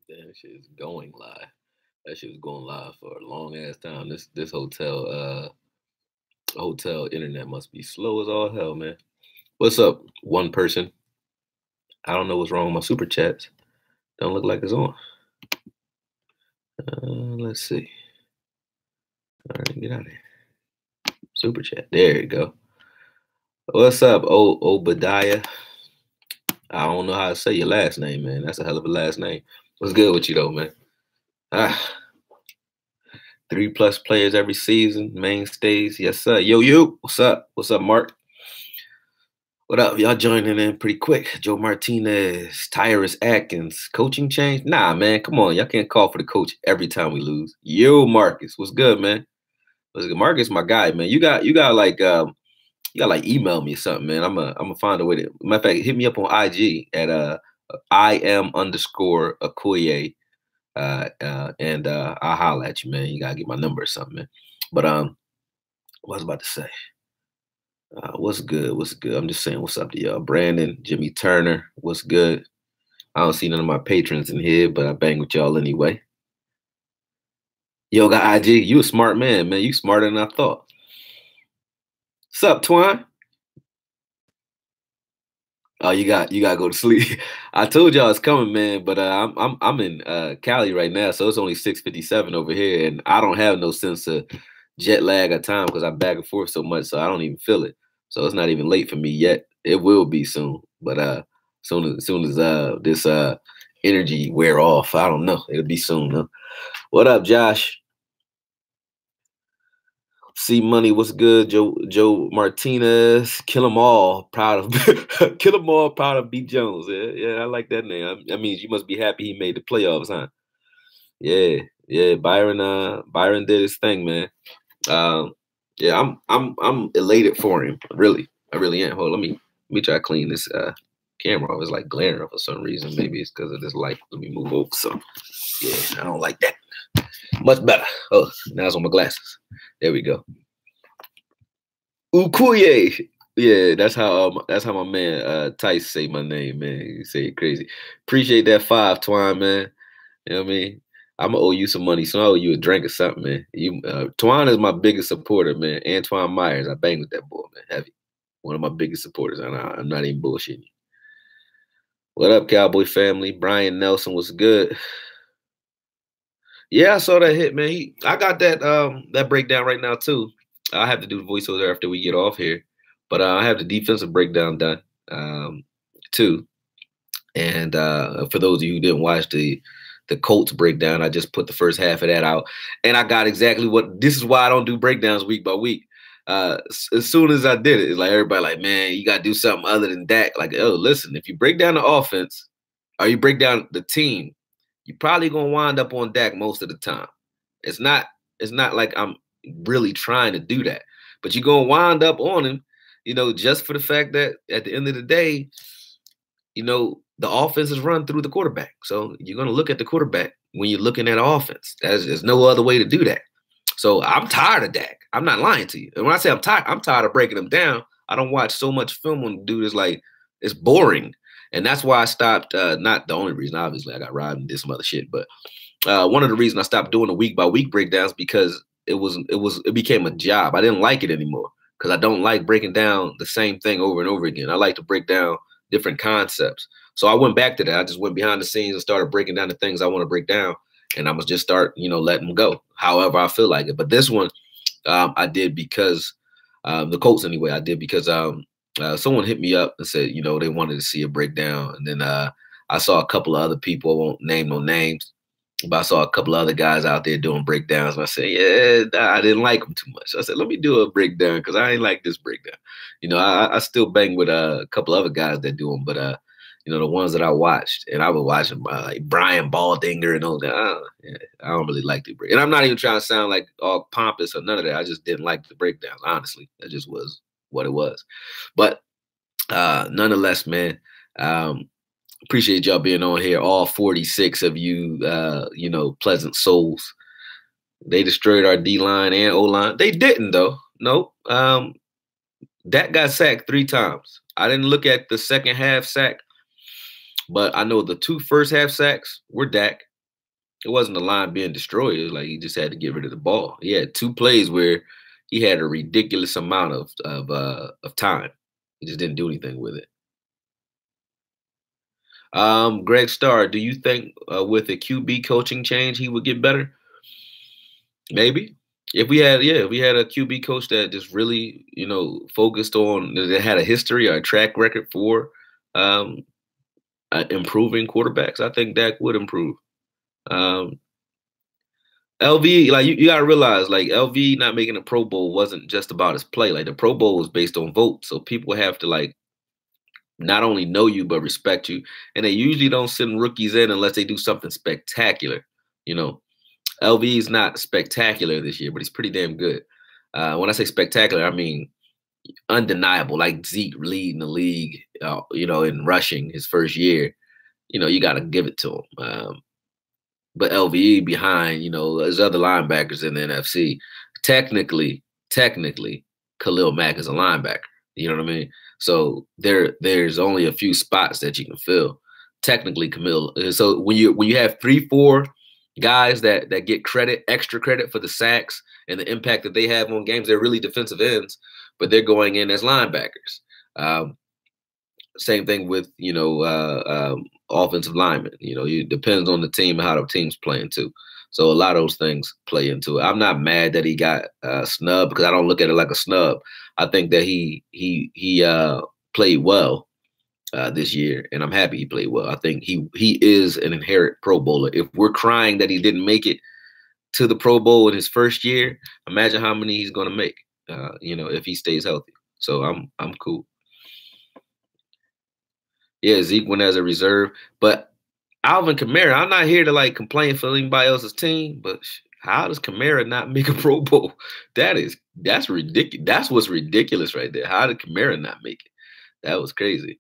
That shit is going live. That shit was going live for a long ass time. This hotel internet must be slow as all hell, man. What's up, one person? I don't know what's wrong with my super chats. Don't look like it's on. Let's see. All right, get out of here. Super chat. There you go. What's up, Obadiah? I don't know how to say your last name, man. That's a hell of a last name. What's good with you though, man? 3+ players every season, mainstays. Yes, sir. Yo. What's up? What's up, Mark? What up? Y'all joining in pretty quick. Joe Martinez, Tyrus Atkins, coaching change? Nah, man. Come on. Y'all can't call for the coach every time we lose. Yo, Marcus. What's good, man? What's good? Marcus, my guy, man. You got like email me or something, man. I'm gonna find a way to. Matter of fact, hit me up on IG at IM_AKOYE. And I'll holler at you, man. You gotta get my number or something, man. But what was I about to say? What's good? What's good? I'm just saying what's up to y'all. Brandon, Jimmy Turner, what's good? I don't see none of my patrons in here, but I bang with y'all anyway. Yo, got IG. You a smart man, man. You smarter than I thought. What's up, Twine? Oh, you got to go to sleep. I told y'all it's coming, man. But I'm in Cali right now, so it's only 6:57 over here, and I don't have no sense of jet lag or time because I'm back and forth so much, so I don't even feel it. So it's not even late for me yet. It will be soon, but soon as this energy wear off, I don't know. It'll be soon. Huh? What up, Josh? C Money, what's good? Joe Martinez, kill 'em all, proud of kill 'em all, proud of B Jones. Yeah, I like that name. That means you must be happy he made the playoffs, huh? Yeah. Byron did his thing, man. Yeah, I'm elated for him. I really am. Hold on, let me try to clean this camera off. It's like glaring for some reason. Maybe it's because of this light. Let me move over. So yeah, I don't like that. Much better. Oh, now it's on my glasses. There we go. Ukuye. Yeah, that's how my man Tice say my name, man. You say it crazy. Appreciate that 5, Twine, man. You know what I mean? I'm gonna owe you some money, so I owe you a drink or something, man. You Twine is my biggest supporter, man. Antoine Myers, I bang with that boy, man. Heavy. One of my biggest supporters. I'm not even bullshitting you. What up, Cowboy family? Brian Nelson, what's good? Yeah, I saw that hit, man. I got that breakdown right now too. I have to do the voiceover after we get off here, but I have the defensive breakdown done too. And for those of you who didn't watch the Colts breakdown, I just put the first half of that out, and I got exactly what. This is why I don't do breakdowns week by week. As soon as I did it, it's like everybody like, man, you got to do something other than that. Like, oh, listen, if you break down the offense or you break down the team, you're probably gonna wind up on Dak most of the time. It's not like I'm really trying to do that, but you're gonna wind up on him, just for the fact that at the end of the day, the offense is run through the quarterback. So you're gonna look at the quarterback when you're looking at offense. There's no other way to do that. So I'm tired of Dak. I'm not lying to you. And when I say I'm tired of breaking him down. I don't watch so much film on the dude. It's like it's boring. And that's why I stopped. Not the only reason, obviously, I got robbed and did some other shit. But one of the reasons I stopped doing the week by week breakdowns because it became a job. I didn't like it anymore because I don't like breaking down the same thing over and over again. I like to break down different concepts. So I went back to that. I just went behind the scenes and started breaking down the things I want to break down, and I must just start, letting them go however I feel like it. But this one, I did because the Colts anyway. I did because someone hit me up and said, they wanted to see a breakdown. And then I saw a couple of other people, I won't name no names, but I saw a couple of other guys out there doing breakdowns. And I said, yeah, I didn't like them too much. So I said, let me do a breakdown because I ain't like this breakdown. I still bang with a couple other guys that do them, but the ones that I watched, and I was watching like Brian Baldinger and all that. I don't really like the break. And I'm not even trying to sound like all pompous or none of that. I just didn't like the breakdowns, honestly. That just was what it was. But nonetheless, man, appreciate y'all being on here. All 46 of you, pleasant souls. They destroyed our D-line and O-line. They didn't, though. Nope. Dak got sacked 3 times. I didn't look at the second half sack, but I know the 2 first half sacks were Dak. It wasn't the line being destroyed. It was like he just had to get rid of the ball. He had 2 plays where he had a ridiculous amount of time. He just didn't do anything with it. Greg Starr, do you think with a QB coaching change he would get better? Maybe. If we had a QB coach that just really, focused on that had a history or a track record for um, improving quarterbacks, I think Dak would improve. Um, LV, like you gotta realize, like LV not making a Pro Bowl wasn't just about his play. Like the Pro Bowl was based on votes, so people have to like not only know you but respect you. And they usually don't send rookies in unless they do something spectacular. You know, LV is not spectacular this year, but he's pretty damn good. When I say spectacular, I mean undeniable. Like Zeke leading the league, in rushing his first year. You got to give it to him. But LVE behind, there's other linebackers in the NFC. Technically, Khalil Mack is a linebacker. You know what I mean? So there's only a few spots that you can fill. Technically, Camille. So when you have 3, 4 guys that get extra credit for the sacks and the impact that they have on games, they're really defensive ends, but they're going in as linebackers. Same thing with offensive linemen. It depends on the team and how the team's playing too. So a lot of those things play into it. I'm not mad that he got snubbed because I don't look at it like a snub. I think that he played well this year, and I'm happy he played well. I think he is an inherent Pro Bowler. If we're crying that he didn't make it to the Pro Bowl in his first year, imagine how many he's going to make. If he stays healthy. So I'm cool. Yeah, Zeke went as a reserve, but Alvin Kamara, I'm not here to like complain for anybody else's team, but how does Kamara not make a Pro Bowl? That's ridiculous. That's what's ridiculous right there. How did Kamara not make it? That was crazy.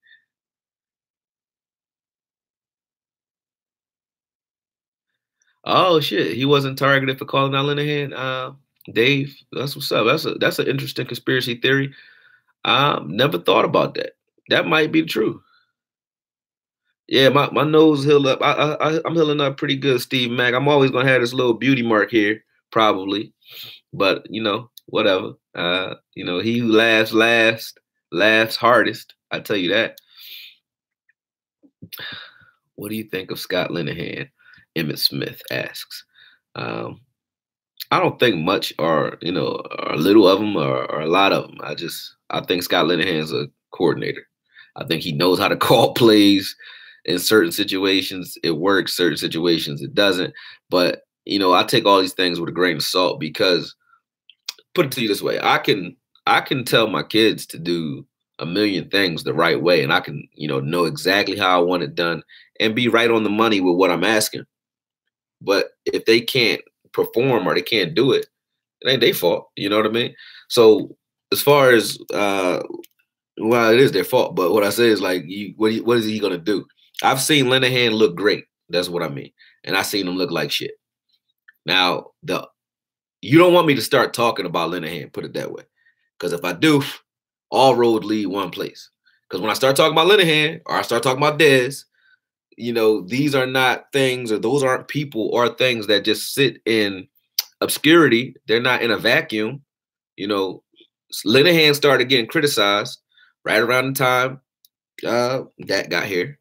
Oh shit, he wasn't targeted for calling out Linehan. Dave, that's what's up. That's an interesting conspiracy theory. Never thought about that. That might be true. Yeah, my nose healed up. I'm healing up pretty good, Steve Mack. I'm always gonna have this little beauty mark here, probably, but whatever. He who laughs last laughs hardest. I tell you that. What do you think of Scott Linehan? Emmett Smith asks. Um, I don't think much or little of them or a lot of them. I think Scott Linehan's a coordinator. I think he knows how to call plays in certain situations. It works, certain situations it doesn't. But I take all these things with a grain of salt because put it to you this way, I can tell my kids to do a million things the right way, and I can know exactly how I want it done and be right on the money with what I'm asking. But if they can't perform or they can't do it, it ain't their fault. You know what I mean? So as far as well, it is their fault. But what I say is like, what is he gonna do? I've seen Linehan look great. That's what I mean, and I seen him look like shit. Now you don't want me to start talking about Linehan. Put it that way, because if I do, all roads lead one place. Because when I start talking about Linehan or I start talking about Dez, these are not things or those aren't people or things that just sit in obscurity. They're not in a vacuum. Linehan started getting criticized right around the time that got here.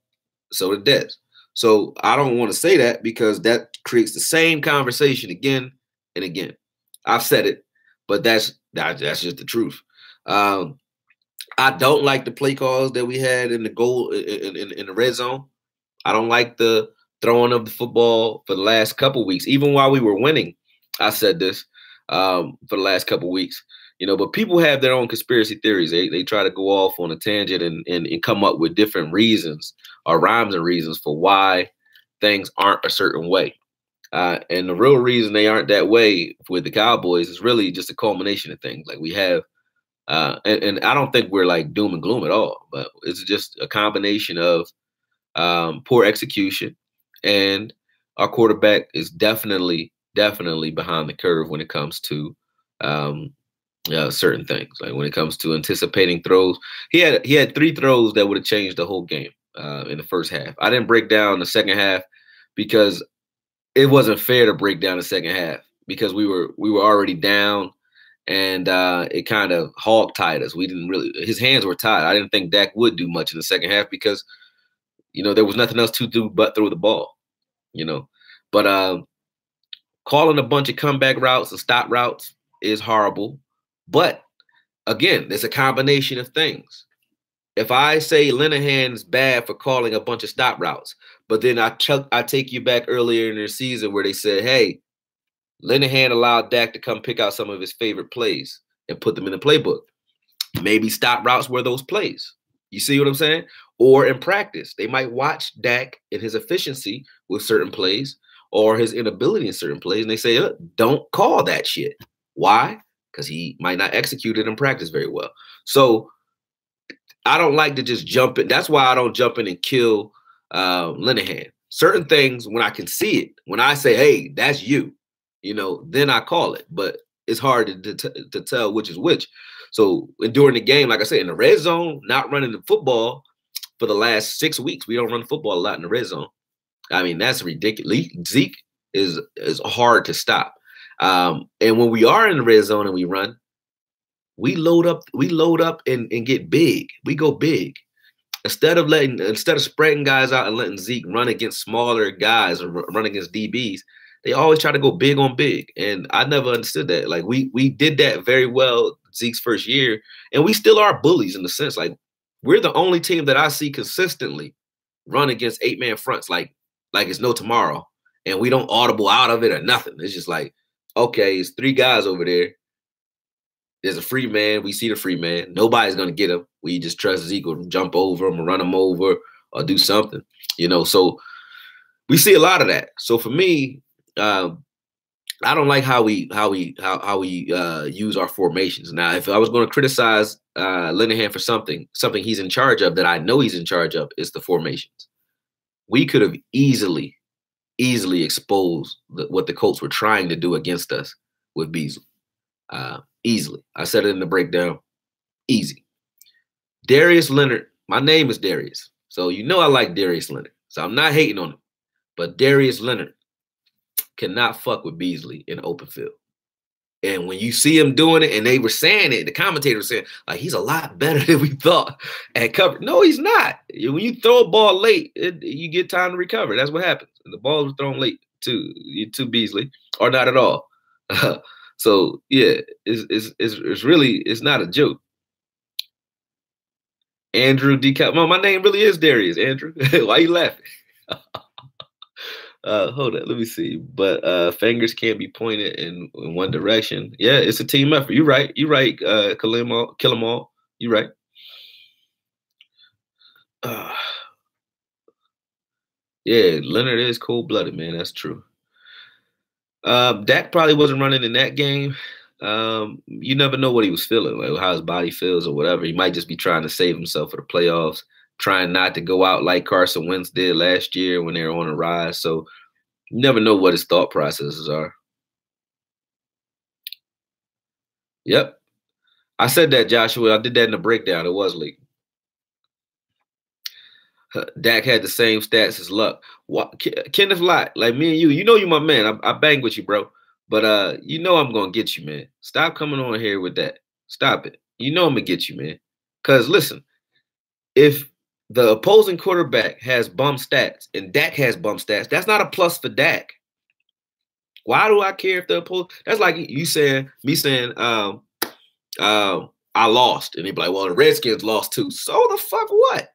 So did Dez. So I don't want to say that because that creates the same conversation again and again. I've said it, but that's just the truth. I don't like the play calls that we had in the goal in the red zone. I don't like the throwing of the football for the last couple weeks. Even while we were winning, I said this for the last couple weeks. But people have their own conspiracy theories. They try to go off on a tangent and come up with different reasons or rhymes and reasons for why things aren't a certain way. And the real reason they aren't that way with the Cowboys is really just a culmination of things. Like we have, and I don't think we're like doom and gloom at all, but it's just a combination of poor execution, and our quarterback is definitely behind the curve when it comes to certain things. Like when it comes to anticipating throws, he had 3 throws that would have changed the whole game in the first half. I didn't break down the second half because it wasn't fair to break down the second half because we were already down, and it kind of hog tied us. We didn't really, his hands were tied. I didn't think Dak would do much in the second half because there was nothing else to do but throw the ball. But calling a bunch of comeback routes and stop routes is horrible. But again, there's a combination of things. If I say Linehan's bad for calling a bunch of stop routes, but then I take you back earlier in the season where they said, hey, Linehan allowed Dak to come pick out some of his favorite plays and put them in the playbook. Maybe stop routes were those plays. You see what I'm saying? Or in practice, they might watch Dak and his efficiency with certain plays or his inability in certain plays, and they say, don't call that shit. Why? Because he might not execute it in practice very well. So I don't like to just jump in. That's why I don't jump in and kill Linehan. Certain things, when I can see it, when I say, hey, that's you, then I call it. But it's hard to tell which is which. So during the game, like I said, in the red zone, not running the football for the last 6 weeks, we don't run football a lot in the red zone. I mean, that's ridiculous. Zeke is hard to stop. And when we are in the red zone and we run, we load up and get big. We go big. Instead of spreading guys out and letting Zeke run against smaller guys or run against DBs, they always try to go big on big. And I never understood that. Like we did that very well Zeke's first year, and we still are bullies in the sense. Like we're the only team that I see consistently run against 8-man fronts like it's no tomorrow. And we don't audible out of it or nothing. It's just like, okay, it's 3 guys over there. There's a free man. We see the free man. Nobody's going to get him. We just trust Zeke will jump over him or run him over or do something, So we see a lot of that. So for me, I don't like how we use our formations. Now, if I was going to criticize Linehan for something he's in charge of that I know he's in charge of is the formations. We could have easily exposed what the Colts were trying to do against us with Beasley. Easily. I said it in the breakdown. Easy. Darius Leonard. My name is Darius. So I like Darius Leonard. So I'm not hating on him. But Darius Leonard cannot fuck with Beasley in open field. And when you see him doing it, and they were saying it, the commentator was saying, like, he's a lot better than we thought at cover. No, he's not. When you throw a ball late, you get time to recover. That's what happens. And the ball was thrown late to Beasley, or not at all. So yeah, it's really not a joke. Andrew DeCap. My name really is Darius. Andrew, why you laughing? Hold on, let me see. But fingers can't be pointed in one direction. Yeah, it's a team effort. You're right. Kill 'em all. You're right. Yeah, Leonard is cold-blooded, man. That's true. Dak probably wasn't running in that game. You never know what he was feeling, like how his body feels or whatever. He might just be trying to save himself for the playoffs, trying not to go out like Carson Wentz did last year when they were on a rise. So you never know what his thought processes are. Yep. I said that, Joshua. I did that in the breakdown. It was leaking. Dak had the same stats as Luck. Kenneth Lott, like me and you, you my man. I bang with you, bro. But I'm gonna get you, man. Stop coming on here with that. Stop it. I'm gonna get you, man. Cause listen, if the opposing quarterback has bum stats and Dak has bum stats, that's not a plus for Dak. Why do I care if the opposing? That's like me saying, I lost, and they'd be like, well, the Redskins lost too. So the fuck what?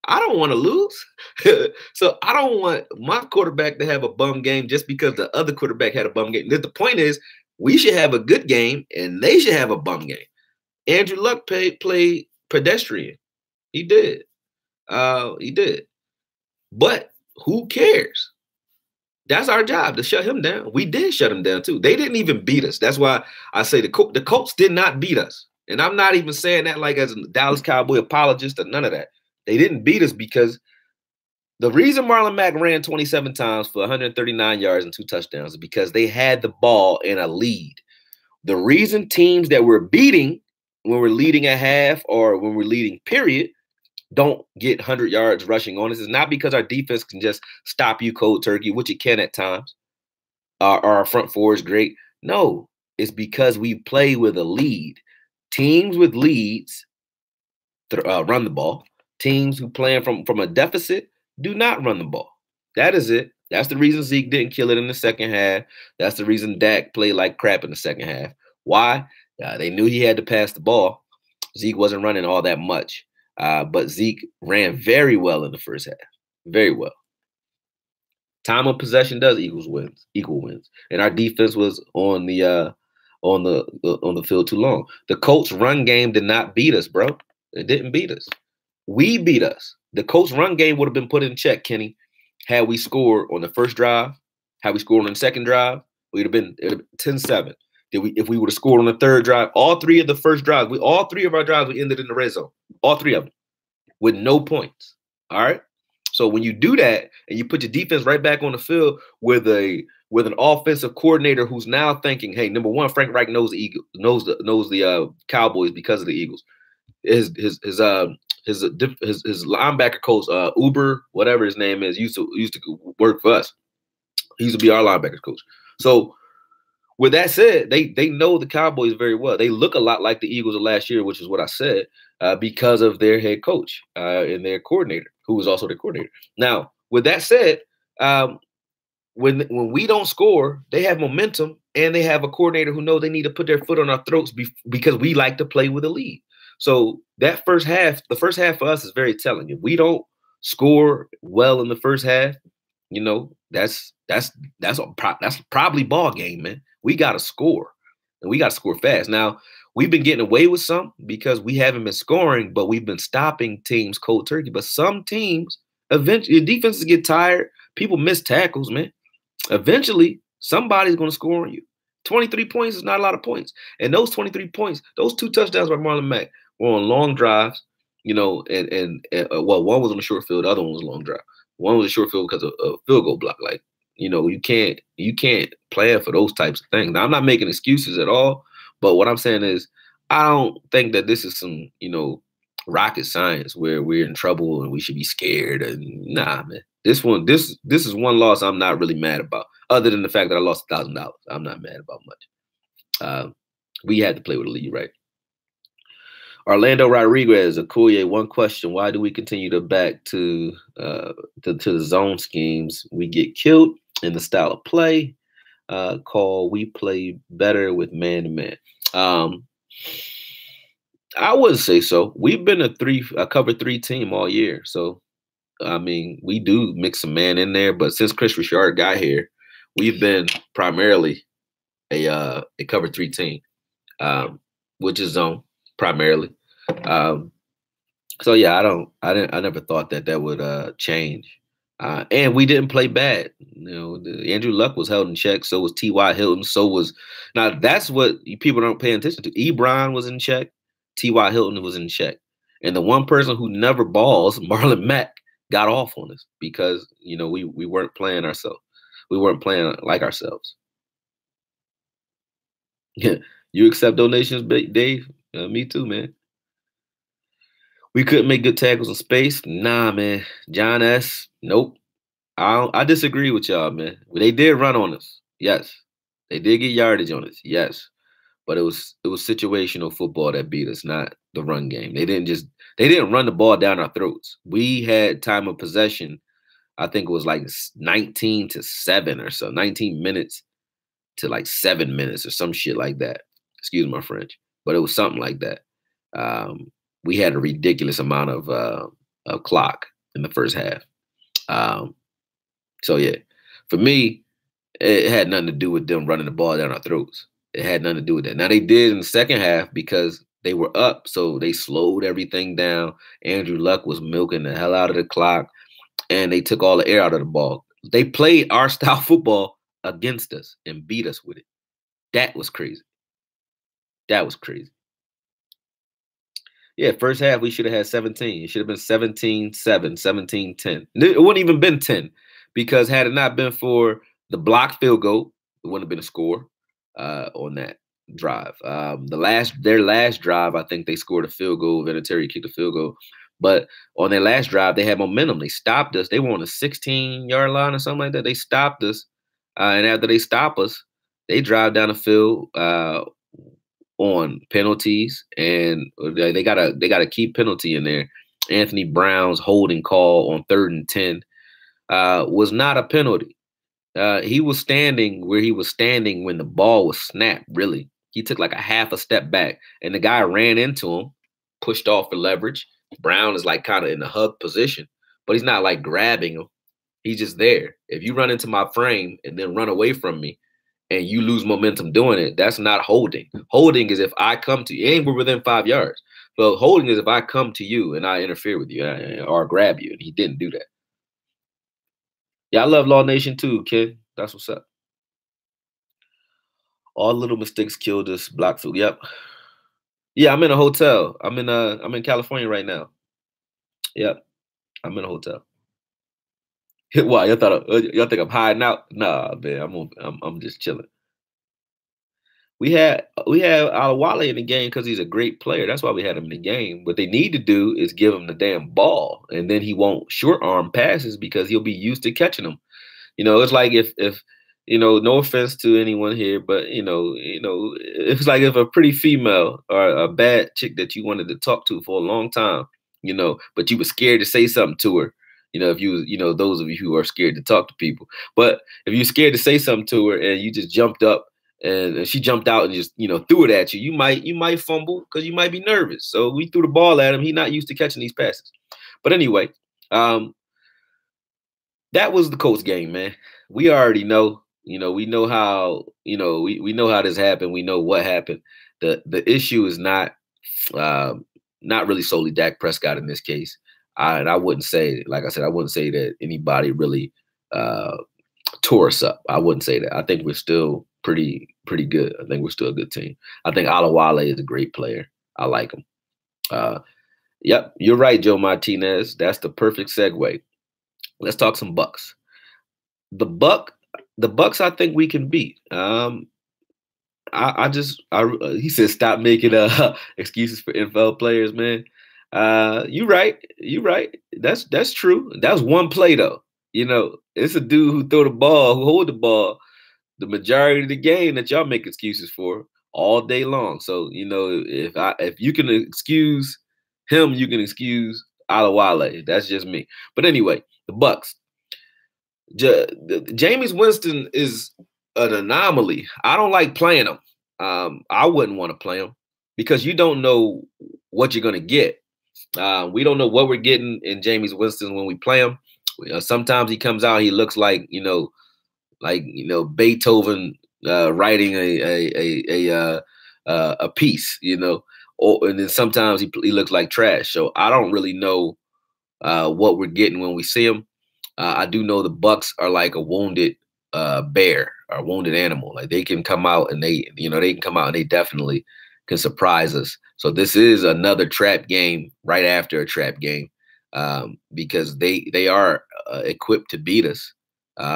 I don't want to lose. So I don't want my quarterback to have a bum game just because the other quarterback had a bum game. The point is, we should have a good game, and they should have a bum game. Andrew Luck played pedestrian. He did. But who cares? That's our job, to shut him down. We did shut him down, too. They didn't even beat us. That's why I say the Colts did not beat us. And I'm not even saying that like as a Dallas Cowboy apologist or none of that. They didn't beat us because the reason Marlon Mack ran 27 times for 139 yards and 2 touchdowns is because they had the ball in a lead. The reason teams that we're beating when we're leading a half or when we're leading period don't get 100 yards rushing on us is not because our defense can just stop you cold turkey, which it can at times. our front four is great. No, it's because we play with a lead. Teams with leads run the ball. Teams who playing from a deficit do not run the ball. That is it. That's the reason Zeke didn't kill it in the second half. That's the reason Dak played like crap in the second half. Why? They knew he had to pass the ball. Zeke wasn't running all that much, but Zeke ran very well in the first half. Very well. Time of possession does equal wins, and our defense was on the field too long. The Colts' run game did not beat us, bro. It didn't beat us. We beat us. The Colts' run game would have been put in check, Kenny, had we scored on the first drive. Had we scored on the second drive, we'd have been 10-7. If we would have scored on the third drive, all three of the first drives, all three of our drives, we ended in the red zone. All three of them with no points. All right. So when you do that and you put your defense right back on the field with an offensive coordinator who's now thinking, hey, number one, Frank Reich knows the Eagles, knows the Cowboys because of the Eagles. His linebacker coach, Uber, whatever his name is, used to work for us. He used to be our linebacker coach. So with that said, they know the Cowboys very well. They look a lot like the Eagles of last year, which is what I said, because of their head coach and their coordinator, who was also their coordinator. Now, with that said, when we don't score, they have momentum, and they have a coordinator who knows they need to put their foot on our throats because we like to play with a lead. So that first half, the first half for us is very telling. If we don't score well in the first half, that's probably ball game, man. We got to score, and we got to score fast. Now, we've been getting away with some because we haven't been scoring, but we've been stopping teams cold turkey. But some teams, eventually, defenses get tired. People miss tackles, man. Eventually, somebody's going to score on you. 23 points is not a lot of points. And those 23 points, those 2 touchdowns by Marlon Mack were on long drives, and one was on a short field, the other one was a long drive. One was a short field because of a field goal block. Like, you can't plan for those types of things. Now, I'm not making excuses at all, but what I'm saying is I don't think that this is some, rocket science where we're in trouble and we should be scared. And nah, man. This is one loss I'm not really mad about, other than the fact that I lost $1,000. I'm not mad about much. We had to play with a lead, right? Orlando Rodriguez, AKOYE, one question: why do we continue to back to the zone schemes? We get killed in the style of play. We play better with man-to-man. I wouldn't say so. We've been a cover 3 team all year. So, I mean, we do mix some man in there, but since Chris Richard got here, we've been primarily a cover 3 team, which is zone primarily. So yeah, I never thought that would change. And we didn't play bad. Andrew Luck was held in check. So was T.Y. Hilton. Now that's what people don't pay attention to. Ebron was in check. T.Y. Hilton was in check. And the one person who never balls, Marlon Mack, got off on us because, we weren't playing ourselves. We weren't playing like ourselves. Yeah. You accept donations, Dave? Me too, man. We couldn't make good tackles in space. Nah, man. John S. Nope. I disagree with y'all, man. They did run on us. Yes. They did get yardage on us. Yes. But it was situational football that beat us, not the run game. They didn't run the ball down our throats. We had time of possession. I think it was like 19-7 or so, 19 minutes to like 7 minutes or some shit like that. Excuse my French, but it was something like that. We had a ridiculous amount of clock in the first half. So yeah, for me, it had nothing to do with them running the ball down our throats. It had nothing to do with that. Now they did in the second half because they were up, so they slowed everything down. Andrew Luck was milking the hell out of the clock, and they took all the air out of the ball. They played our style football against us and beat us with it. That was crazy. That was crazy. Yeah, first half we should have had 17. It should have been 17-7, 17-10. It wouldn't even been 10 because had it not been for the blocked field goal, it wouldn't have been a score on that drive. Their last drive, I think they scored a field goal. Vinatieri kicked a field goal. But on their last drive, they had momentum. They stopped us. They were on a 16-yard line or something like that. They stopped us. And after they stop us, they drive down the field on penalties, and they got a key penalty in there. Anthony Brown's holding call on 3rd and 10 was not a penalty. He was standing where he was standing when the ball was snapped. Really, he took like a half a step back, and the guy ran into him, pushed off for leverage. Brown is like kind of in the hug position, but he's not like grabbing him. He's just there. If you run into my frame and then run away from me, and you lose momentum doing it, that's not holding. Holding is if I come to you, and we're within 5 yards. But holding is if I come to you and I interfere with you or grab you, and he didn't do that. Yeah, I love Law Nation too, kid. That's what's up. All little mistakes killed us. Blockfield. Yep. Yeah, I'm in a hotel. I'm in California right now. Yep. I'm in a hotel. Why? Y'all think I'm hiding out? Nah, man. I'm just chilling. We had Wale in the game because he's a great player. That's why we had him in the game. What they need to do is give him the damn ball, and then he won't short arm passes because he'll be used to catching them. It's like if no offense to anyone here, but it's like if a pretty female or a bad chick that you wanted to talk to for a long time, but you were scared to say something to her. If those of you who are scared to talk to people, but if you're scared to say something to her and you just jumped up and she jumped out and just threw it at you, you might fumble because you might be nervous. So we threw the ball at him. He's not used to catching these passes. But anyway, that was the Colts game, man. We already know. We know how. We know how this happened. We know what happened. The issue is not really solely Dak Prescott in this case. And I wouldn't say, like I said, I wouldn't say that anybody really tore us up. I wouldn't say that. I think we're still pretty good. I think we're still a good team. I think Alawale is a great player. I like him. Yep, you're right, Joe Martinez. That's the perfect segue. Let's talk some Bucks. The Bucks, I think we can beat. He said stop making excuses for NFL players, man. You right. That's true. That was one play though. It's a dude who throw the ball, who hold the ball the majority of the game that y'all make excuses for all day long. So, if you can excuse him, you can excuse Alawale. That's just me. But anyway, the Bucks. Jameis Winston is an anomaly. I don't like playing him. I wouldn't want to play him because you don't know what you're going to get. We don't know what we're getting in Jameis Winston when we play him. Sometimes he comes out, he looks like Beethoven writing a piece, and then sometimes he looks like trash. So I don't really know what we're getting when we see him. I do know the Bucks are like a wounded bear or a wounded animal. Like they can come out and they can come out and they definitely can surprise us. So this is another trap game right after a trap game because they are equipped to beat us.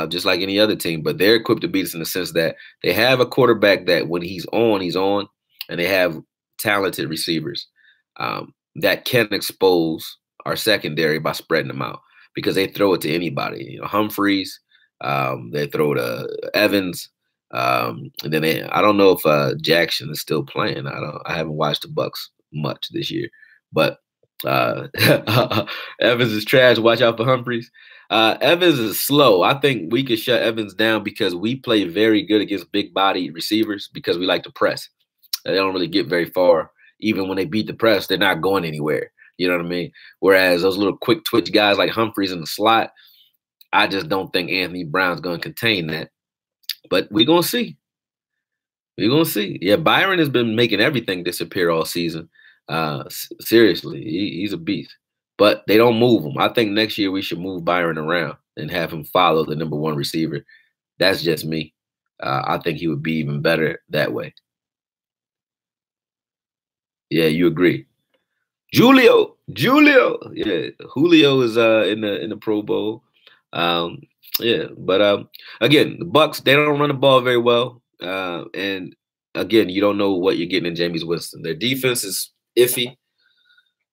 Just like any other team, but they're equipped to beat us in the sense that they have a quarterback that when he's on, and they have talented receivers that can expose our secondary by spreading them out because they throw it to anybody. Humphreys, they throw to Evans, and then I don't know if Jackson is still playing. I haven't watched the Bucks much this year, but Evans is trash. Watch out for Humphreys. Evans is slow. I think we could shut Evans down because we play very good against big body receivers because we like to press. They don't really get very far. Even when they beat the press, they're not going anywhere. You know what I mean? Whereas those little quick twitch guys like Humphreys in the slot, I just don't think Anthony Brown's going to contain that. But we're going to see. We're going to see. Yeah, Byron has been making everything disappear all season. Seriously, he's a beast. But they don't move him. I think next year we should move Byron around and have him follow the number one receiver. That's just me. I think he would be even better that way. Yeah, you agree. Julio. Yeah, Julio is in the Pro Bowl. Yeah, but again, the Bucks, they don't run the ball very well. And again, you don't know what you're getting in Jameis Winston. Their defense is iffy.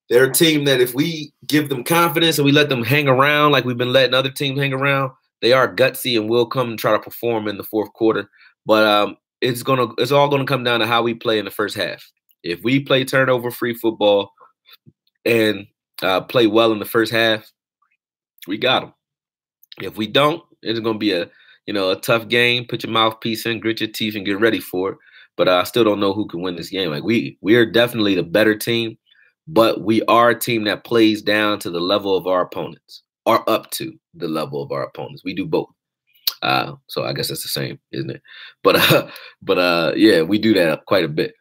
They're a team that if we give them confidence and we let them hang around like we've been letting other teams hang around, They are gutsy and will come and try to perform in the fourth quarter. But it's all gonna come down to how we play in the first half. If we play turnover free football and play well in the first half, we got them. If we don't, it's gonna be a tough game. Put your mouthpiece in, grit your teeth, and get ready for it. But I still don't know who can win this game. Like we are definitely the better team, but we are a team that plays down to the level of our opponents, or up to the level of our opponents. We do both. So I guess that's the same, isn't it? Yeah, we do that quite a bit.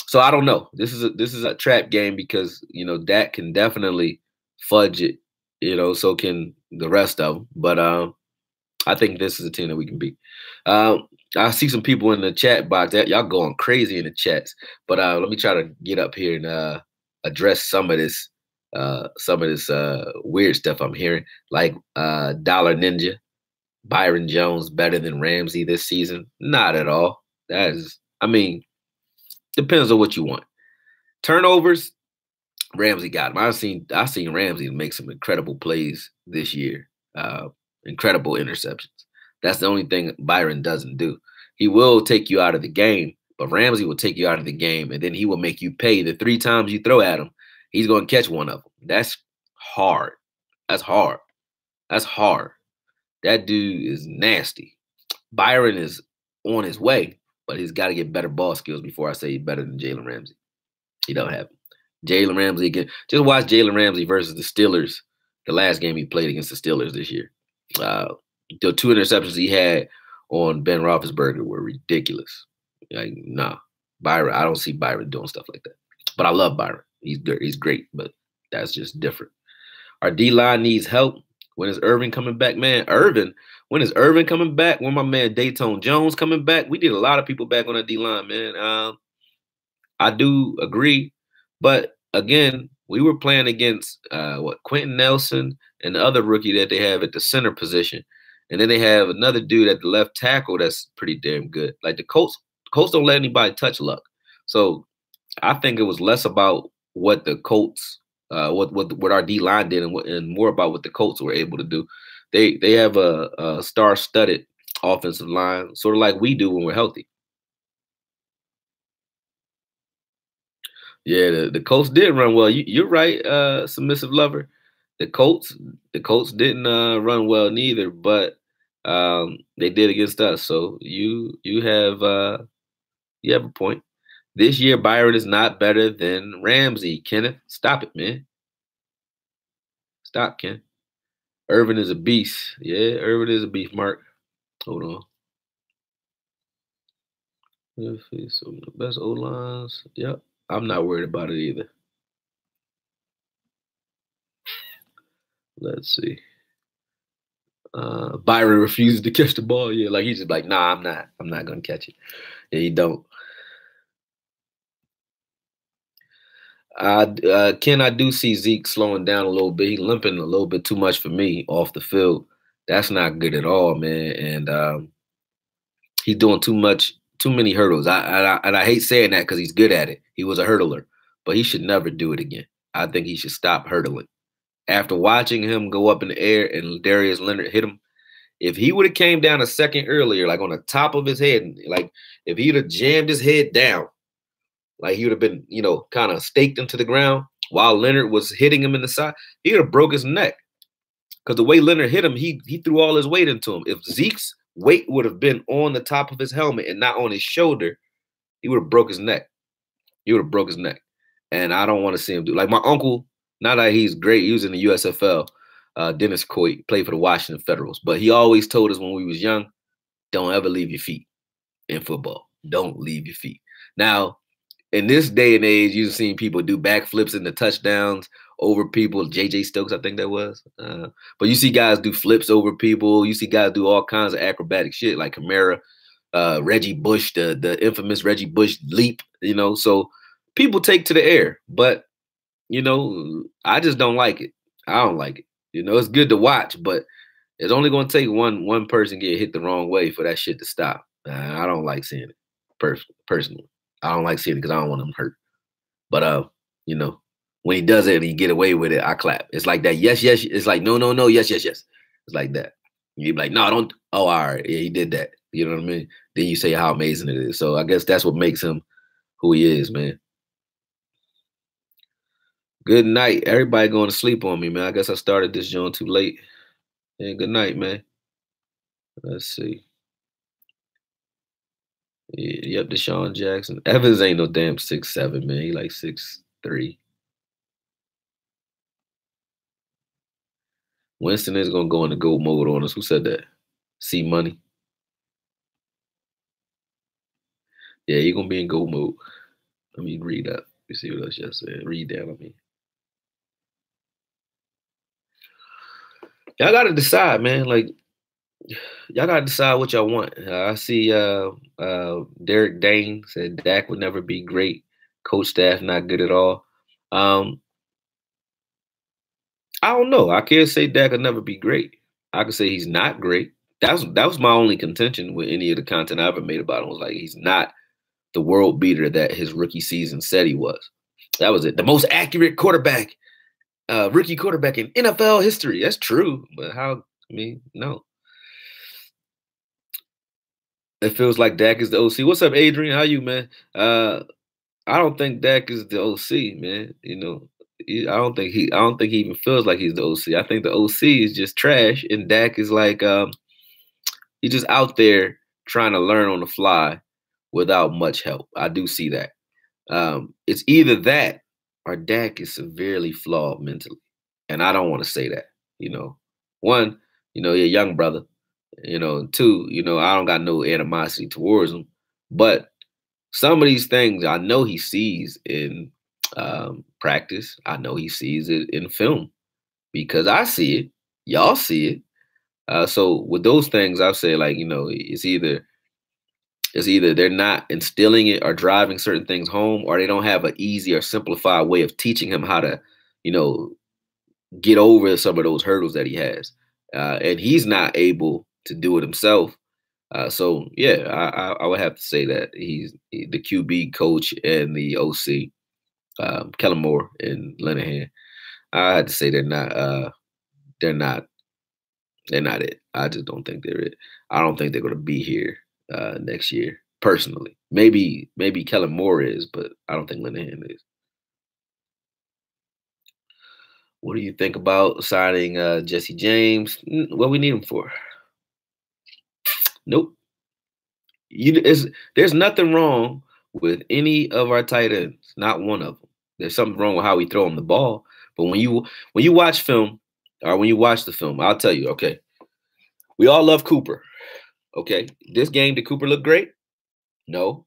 So I don't know. This is a trap game because Dak can definitely fudge it. So can the rest of them. But I think this is a team that we can beat. I see some people in the chat box that y'all going crazy in the chats. But let me try to get up here and address some of this weird stuff I'm hearing, like Dollar Ninja. Byron Jones better than Ramsey this season? Not at all. Depends on what you want. Turnovers, Ramsey got him. I've seen Ramsey make some incredible plays this year. Incredible interceptions. That's the only thing Byron doesn't do. He will take you out of the game, but Ramsey will take you out of the game, and then he will make you pay the 3 times you throw at him. He's going to catch one of them. That's hard. That's hard. That's hard. That dude is nasty. Byron is on his way, but he's got to get better ball skills before I say he's better than Jalen Ramsey. He don't have it. Jalen Ramsey again. Just watch Jalen Ramsey versus the Steelers. The last game he played against the Steelers this year. The 2 interceptions he had on Ben Roethlisberger were ridiculous. Like, nah, Byron. I don't see Byron doing stuff like that. But I love Byron. He's good. He's great, but that's just different. Our D-line needs help. When is Irvin coming back, man? When is Irvin coming back? When my man Dayton Jones coming back? We did a lot of people back on the D-line, man. I do agree. But again, we were playing against Quentin Nelson and the other rookie that they have at the center position. And then they have another dude at the left tackle that's pretty damn good. Like the Colts don't let anybody touch Luck. So I think it was less about what the Colts what our D line did, and more about what the Colts were able to do. They have a star-studded offensive line, sort of like we do when we're healthy. Yeah, the Colts did run well. You're right, submissive lover. The Colts didn't run well neither, but they did against us. So you have a point. This year, Byron is not better than Ramsey. Kenneth, stop it, man. Stop, Ken. Irvin is a beast. Yeah, Irvin is a beast, Mark. Hold on. So the best O-lines. Yep. I'm not worried about it either. Let's see. Byron refuses to catch the ball. Yeah, like he's just like, nah, I'm not. I'm not gonna catch it. Yeah, he don't. Ken, I do see Zeke slowing down a little bit. He's limping a little bit too much for me off the field. That's not good at all, man. And he's doing too many hurdles. I hate saying that because he's good at it. He was a hurdler, but he should never do it again. I think he should stop hurdling. After watching him go up in the air and Darius Leonard hit him, if he would have came down a second earlier, like on the top of his head, like if he'd have jammed his head down, like he would have been, kind of staked into the ground while Leonard was hitting him in the side, he would have broke his neck. Because the way Leonard hit him, he threw all his weight into him. If Zeke's weight would have been on the top of his helmet and not on his shoulder, he would have broke his neck. He would have broke his neck. And I don't want to see him do like my uncle. Not that he's great. He was in the USFL. Dennis Coit played for the Washington Federals. But he always told us when we was young, don't ever leave your feet in football. Don't leave your feet. Now, in this day and age, you've seen people do backflips in the touchdowns over people. J.J. Stokes, I think that was. But you see guys do flips over people. You see guys do all kinds of acrobatic shit like Kamara, Reggie Bush, the infamous Reggie Bush leap, So people take to the air. But, I just don't like it. I don't like it. It's good to watch, but it's only going to take one person get hit the wrong way for that shit to stop. I don't like seeing it personally. I don't like seeing it because I don't want him hurt. But when he does it and he get away with it, I clap. It's like that. Yes, yes. It's like no, yes, yes, yes. It's like that. You'd be like, no, don't. Oh, all right, yeah, he did that. You know what I mean? Then you say how amazing it is. So I guess that's what makes him who he is, man. Good night. Everybody going to sleep on me, man. I guess I started this joint too late. Yeah, good night, man. Let's see. Yep, Deshaun Jackson. Evans ain't no damn 6'7", man. He like 6'3". Winston is gonna go into GOAT mode on us. Who said that? C Money. Yeah, he gonna be in GOAT mode. Let me read up. Let me see what else y'all said. Read down on me. Y'all gotta decide, man. Like, y'all gotta decide what y'all want. I see Derek Dane said Dak would never be great. Coach staff not good at all. Um, I don't know. I can't say Dak will never be great. I can say he's not great. That was my only contention with any of the content I ever made about him. Was like he's not the world beater that his rookie season said he was. That was it. The most accurate quarterback, rookie quarterback in NFL history. That's true, but how? I mean, no. It feels like Dak is the OC. What's up, Adrian? How you, man? I don't think Dak is the OC, man. You know, I don't think he even feels like he's the OC. I think the OC is just trash, and Dak is like, he's just out there trying to learn on the fly without much help. I do see that. It's either that or Dak is severely flawed mentally, and I don't want to say that. You know, one, you're a young brother. Two, I don't got no animosity towards him, but some of these things I know he sees in practice. I know he sees it in film because I see it. Y'all see it. So with those things, I'll say like, it's either they're not instilling it or driving certain things home, or they don't have an easy or simplified way of teaching him how to, you know, get over some of those hurdles that he has. And he's not able to do it himself. So yeah, I would have to say that he's the QB coach and the OC, Kellen Moore and Linehan. I had to say they're not it. I just don't think they're it. I don't think they're going to be here next year. Personally, maybe Kellen Moore is, but I don't think Linehan is. What do you think about signing Jesse James? What we need him for? Nope. There's nothing wrong with any of our tight ends. Not one of them. There's something wrong with how we throw them the ball. But when you watch film, or when you watch the film, I'll tell you. Okay, we all love Cooper. Okay, this game did Cooper look great? No.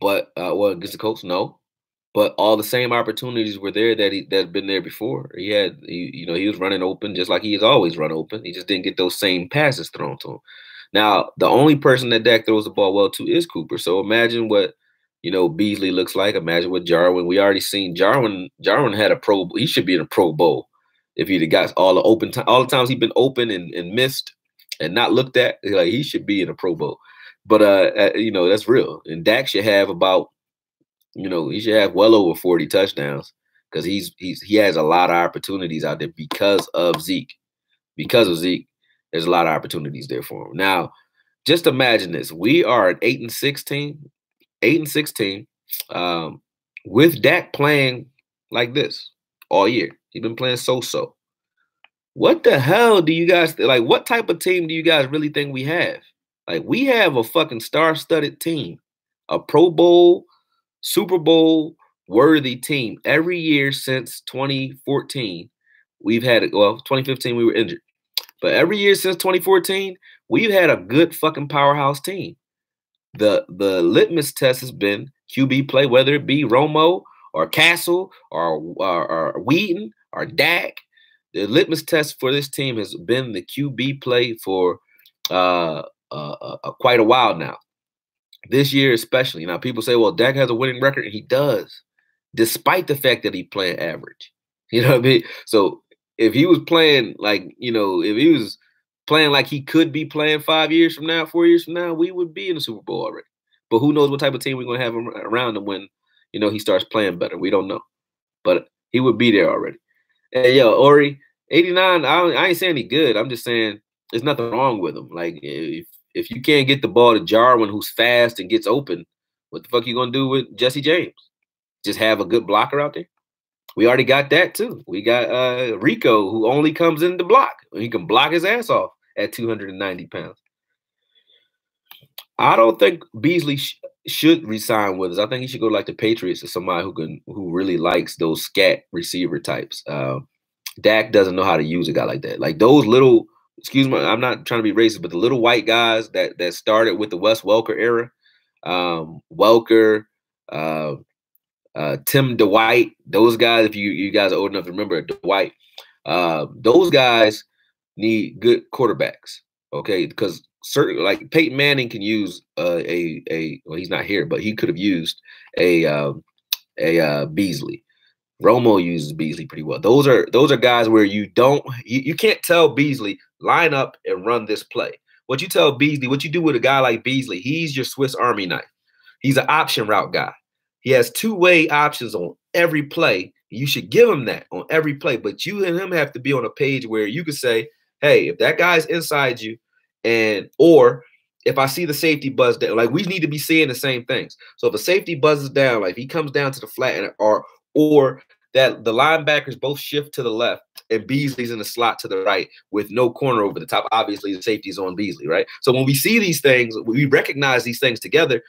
But against the Colts, no. But all the same opportunities were there that been there before. He was running open just like he has always run open. He just didn't get those same passes thrown to him. Now, the only person that Dak throws the ball well to is Cooper. So imagine what Beasley looks like. Imagine what Jarwin. We already seen Jarwin. Jarwin had a Pro. He should be in a Pro Bowl if he'd have got all the times he's been open and missed and not looked at. Like he should be in a Pro Bowl. But that's real. And Dak should have about he should have well over 40 touchdowns because he has a lot of opportunities out there because of Zeke. Because of Zeke, there's a lot of opportunities there for him. Now, just imagine this: we are an 8-6 team, 8-6 team, with Dak playing like this all year. He's been playing so. What the hell do you guys like? What type of team do you guys really think we have? Like, we have a fucking star-studded team, a Pro Bowl, Super Bowl worthy team every year since 2014. We've had it. Well, 2015 we were injured, but every year since 2014 we've had a good fucking powerhouse team. The litmus test has been QB play, whether it be Romo or Castle or Wheaton or Dak. The litmus test for this team has been the QB play for quite a while now. This year especially. Now people say, well, Dak has a winning record, and he does, despite the fact that he's playing average. You know what I mean? So if he was playing like, if he was playing like he could be playing 5 years from now, 4 years from now, we would be in the Super Bowl already. But who knows what type of team we're going to have around him when, he starts playing better. We don't know. But he would be there already. And Ori, 89, I ain't saying he good. I'm just saying there's nothing wrong with him. Like if you can't get the ball to Jarwin, who's fast and gets open, what the fuck you gonna do with Jesse James? Just have a good blocker out there? We already got that too. We got Rico, who only comes in to block. He can block his ass off at 290 pounds. I don't think Beasley should resign with us. I think he should go like the Patriots or somebody who really likes those scat receiver types. Dak doesn't know how to use a guy like that. Like those little, excuse me, I'm not trying to be racist, but the little white guys that started with the Wes Welker era, Welker, Tim Dwight, those guys, if you guys are old enough to remember Dwight, those guys need good quarterbacks, okay? Because certain, like Peyton Manning can use well, he's not here, but he could have used a Beasley. Romo uses Beasley pretty well. Those are guys where you can't tell Beasley line up and run this play. What you tell Beasley, what you do with a guy like Beasley, he's your Swiss Army knife. He's an option route guy. He has two-way options on every play. You should give him that on every play, but you and him have to be on a page where you could say, hey, if that guy's inside you, or if I see the safety buzz down, like we need to be seeing the same things. So if a safety buzzes down, like if he comes down to the flat or that the linebackers both shift to the left and Beasley's in the slot to the right with no corner over the top, obviously the safety's on Beasley, right? So when we see these things, we recognize these things together,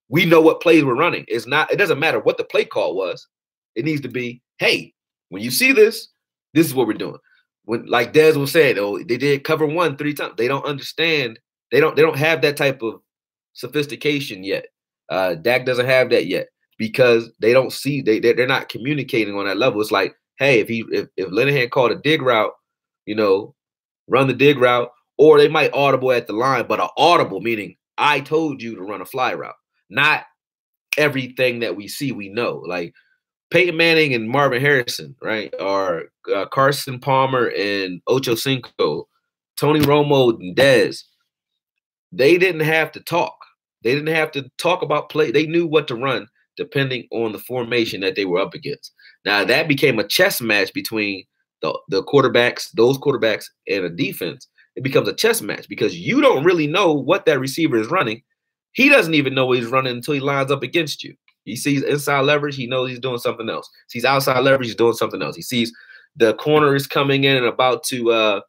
we know what plays we're running. It doesn't matter what the play call was. It needs to be, hey, when you see this is what we're doing. When, like Dez was saying, oh, they did cover 1 3 times. They don't understand. They don't have that type of sophistication yet. Dak doesn't have that yet because they don't see, they're not communicating on that level. It's like, hey, if Linehan called a dig route, run the dig route, or they might audible at the line, but an audible meaning I told you to run a fly route. Not everything that we see, we know. Like Peyton Manning and Marvin Harrison, right? Or Carson Palmer and Ocho Cinco, Tony Romo and Dez. They didn't have to talk. They didn't have to talk about play. They knew what to run depending on the formation that they were up against. Now, that became a chess match between the quarterbacks, those quarterbacks, and a defense. It becomes a chess match because you don't really know what that receiver is running. He doesn't even know what he's running until he lines up against you. He sees inside leverage, he knows he's doing something else. Sees outside leverage, he's doing something else. He sees the corner is coming in and about to